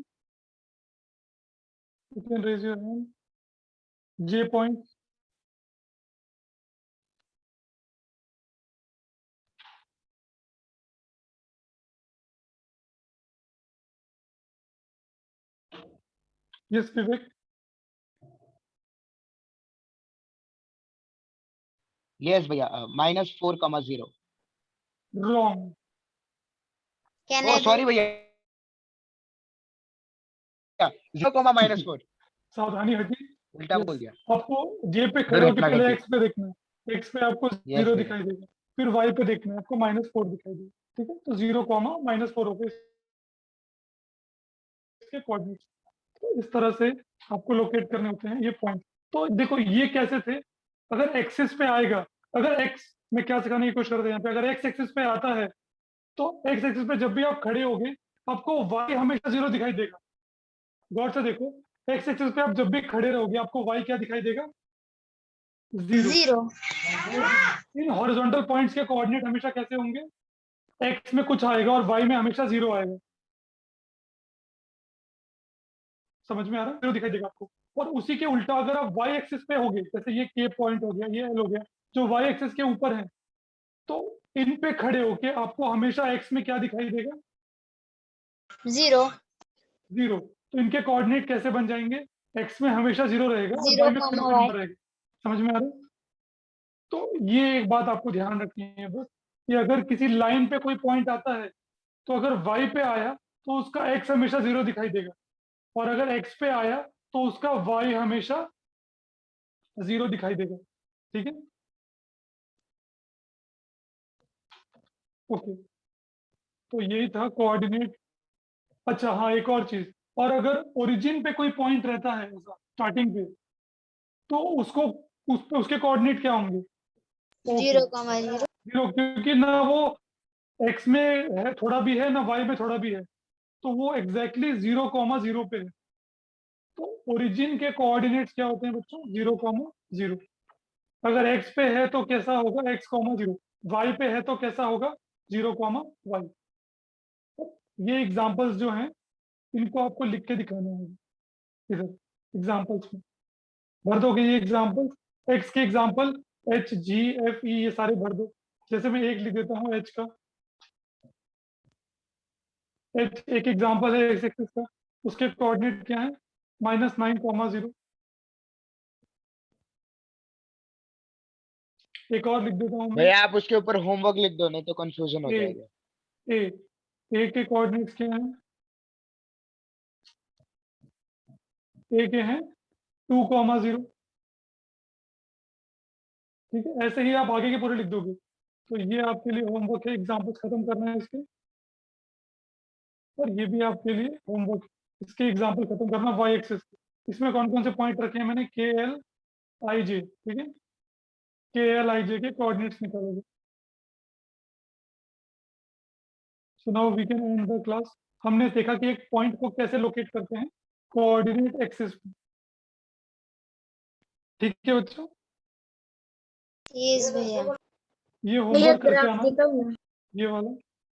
S1: You can raise your hand. J point yes Vivek.
S3: Yes भैया -4,0।
S1: रॉन्ग।
S3: ओ सॉरी भैया 0,-4
S1: सावधानी हटी।
S3: उल्टा
S1: Yes,
S3: बोल दिया।
S1: आपको जे पे खड़े होकर
S3: दुर्घटना
S1: पहले
S3: घटी।
S1: एक्स पे देखना है, एक्स पे आपको
S3: यस
S1: 0
S3: भैया।
S1: दिखाई देगा, फिर वाई पे देखना है, आपको -4 दिखाई देगा। ठीक है, तो 0,-4 हो गए इसके कोऑर्डिनेट। तो इस तरह से आपको लोकेट करने होते हैं ये पॉइंट। तो देखो ये कैसे थे, अगर एक्सिस पे आएगा, अगर एक्स में क्या सिखाने की कोशिश करते हैं यहाँ पे, अगर एक्स एक्सिस पे आता है तो एक्स एक्सिस पे जब भी आप खड़े होगे आपको वाई हमेशा 0 दिखाई देगा। गौर से देखो, एक्स एक्सिस पे आप जब भी खड़े रहोगे आपको वाई क्या दिखाई देगा? 0। इन हॉरिजॉन्टल पॉइंट्स के कोऑर्डिनेट हमेशा कैसे होंगे? एक्स में कुछ आएगा और वाई में हमेशा 0 आएगा। समझ में आ रहा है? 0 दिखाई देगा आपको। और उसी के उल्टा अगर आप वाई एक्सिस पे होगे, जैसे ये के पॉइंट हो गया, ये एल हो गया, जो वाई एक्सिस के ऊपर है, तो इन पे खड़े होके आपको हमेशा एक्स में क्या दिखाई देगा?
S2: 0
S1: 0। तो इनके कोऑर्डिनेट कैसे बन जाएंगे? एक्स में हमेशा 0 रहेगा और
S2: 0,
S1: वाई में कोई ना कोई
S2: y।
S1: नंबर रहेगा। समझ में आ रहा है? तो ये एक बात आपको ध्यान रखनी है बस, कि अगर किसी लाइन पे कोई पॉइंट आता है तो अगर वाई पे आया तो उसका एक्स हमेशा 0 दिखाई देगा, और अगर एक्स पे आया तो उसका वाई हमेशा 0 दिखाई देगा। ठीक है, ओके, तो यही था कोऑर्डिनेट। अच्छा हाँ, एक और चीज, और अगर ओरिजिन पे कोई पॉइंट रहता है ऐसा स्टार्टिंग पे, तो उसको उसके कोऑर्डिनेट क्या होंगे?
S2: 0,0
S1: जीरो, क्योंकि ना वो एक्स में है थोड़ा भी है, ना वाई में थोड़ा भी है, तो वो एग्जैक्टली 0,0 पे है। तो ओरिजिन के कोऑर्डिनेट्स क्या होते हैं बच्चों? 0,0। अगर एक्स पे है तो कैसा होगा? x,0। वाई पे है तो कैसा होगा? 0,y। ये एग्जांपल्स जो हैं, इनको आपको लिख के दिखाना है इधर एग्जांपल्स में। भर दोगे ये एग्जांपल्स, एक्स के example H G F E, ये सारे भर दो। जैसे मैं एक लिख देता हूँ एच का, एच एक एग्जांपल है एक्स एक्सिस का, उसके कोऑर्डिनेट क्या है? -9,0। एक और लिख देता हूँ मैं,
S3: भैया आप उसके ऊपर होमवर्क लिख दो, नहीं तो कंफ्यूजन हो
S1: ए
S3: जाएगा।
S1: ए ए के कोऑर्डिनेट्स क्या हैं? ए के हैं 2,0। ठीक है, ऐसे ही आप आगे के पूरे लिख दोगे। तो ये आपके लिए होमवर्क है, एग्जाम्पल्स खत्म करना है इसके, और ये भी आपके लिए होमवर्क, इसके एग्जाम्पल खत्म करना वाई एक्सिस। इसमें कौन कौन से पॉइंट रखे हैं मैंने? के एल आई जे, ठीक है, के एल आई जे के कोऑर्डिनेट्स निकालोगे। So now we can end the class. हमने देखा कि एक पॉइंट को कैसे लोकेट करते हैं कोऑर्डिनेट एक्सिस पे। ठीक है बच्चों,
S2: यस भैया।
S1: ये
S2: भैया
S1: होमवर्क करके
S2: ग्राफ
S1: आना,
S2: दिखाओ ना।
S1: ये वाला,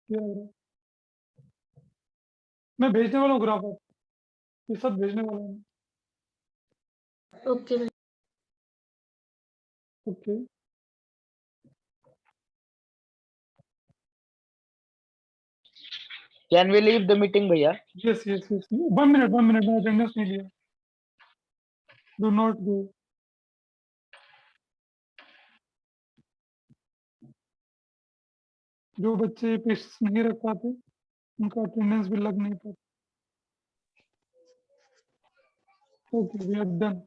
S1: ये वाला मैं भेजने वाला हूँ ग्राफ, ये सब भेजने वाला हूँ।
S2: Okay
S1: okay,
S3: can we leave the meeting भैया?
S1: Yes yes yes, 1 minute 1 minute, मैं अटेंडेंस नहीं लिया। Do not go. जो बच्चे पेशेंस नहीं रख पाते, उनका अटेंडेंस भी लग नहीं पाता। Okay, we are done.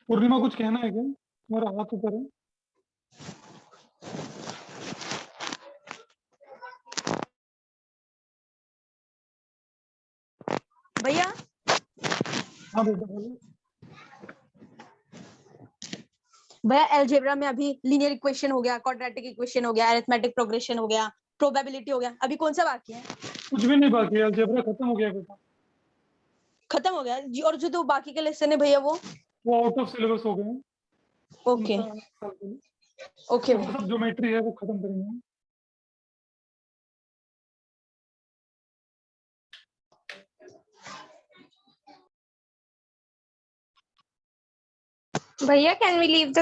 S1: Purnima कुछ कहना है क्या? तुम्हारा हाथ ऊपर है।
S6: भैया
S1: हाँ बेटा बोलो।
S6: भैया अलजेब्रा में अभी लीनियर इक्वेशन हो गया, क्वाड्रेटिक इक्वेशन हो गया, अरिथमेटिक प्रोग्रेशन हो गया, प्रोबेबिलिटी हो गया, अभी कौन सा बाकी है?
S1: कुछ भी नहीं बाकी है, अलजेब्रा खत्म हो गया बेटा।
S6: खत्म हो गया जी, और जो तो बाकी के लेसन है भैया वो
S1: आउट ऑफ सिलेबस हो गए हैं।
S6: ओके ओके भैया।
S1: सब ज्योमेट्री है वो खत्म करेंगे।
S2: भैया कैन वी लीव द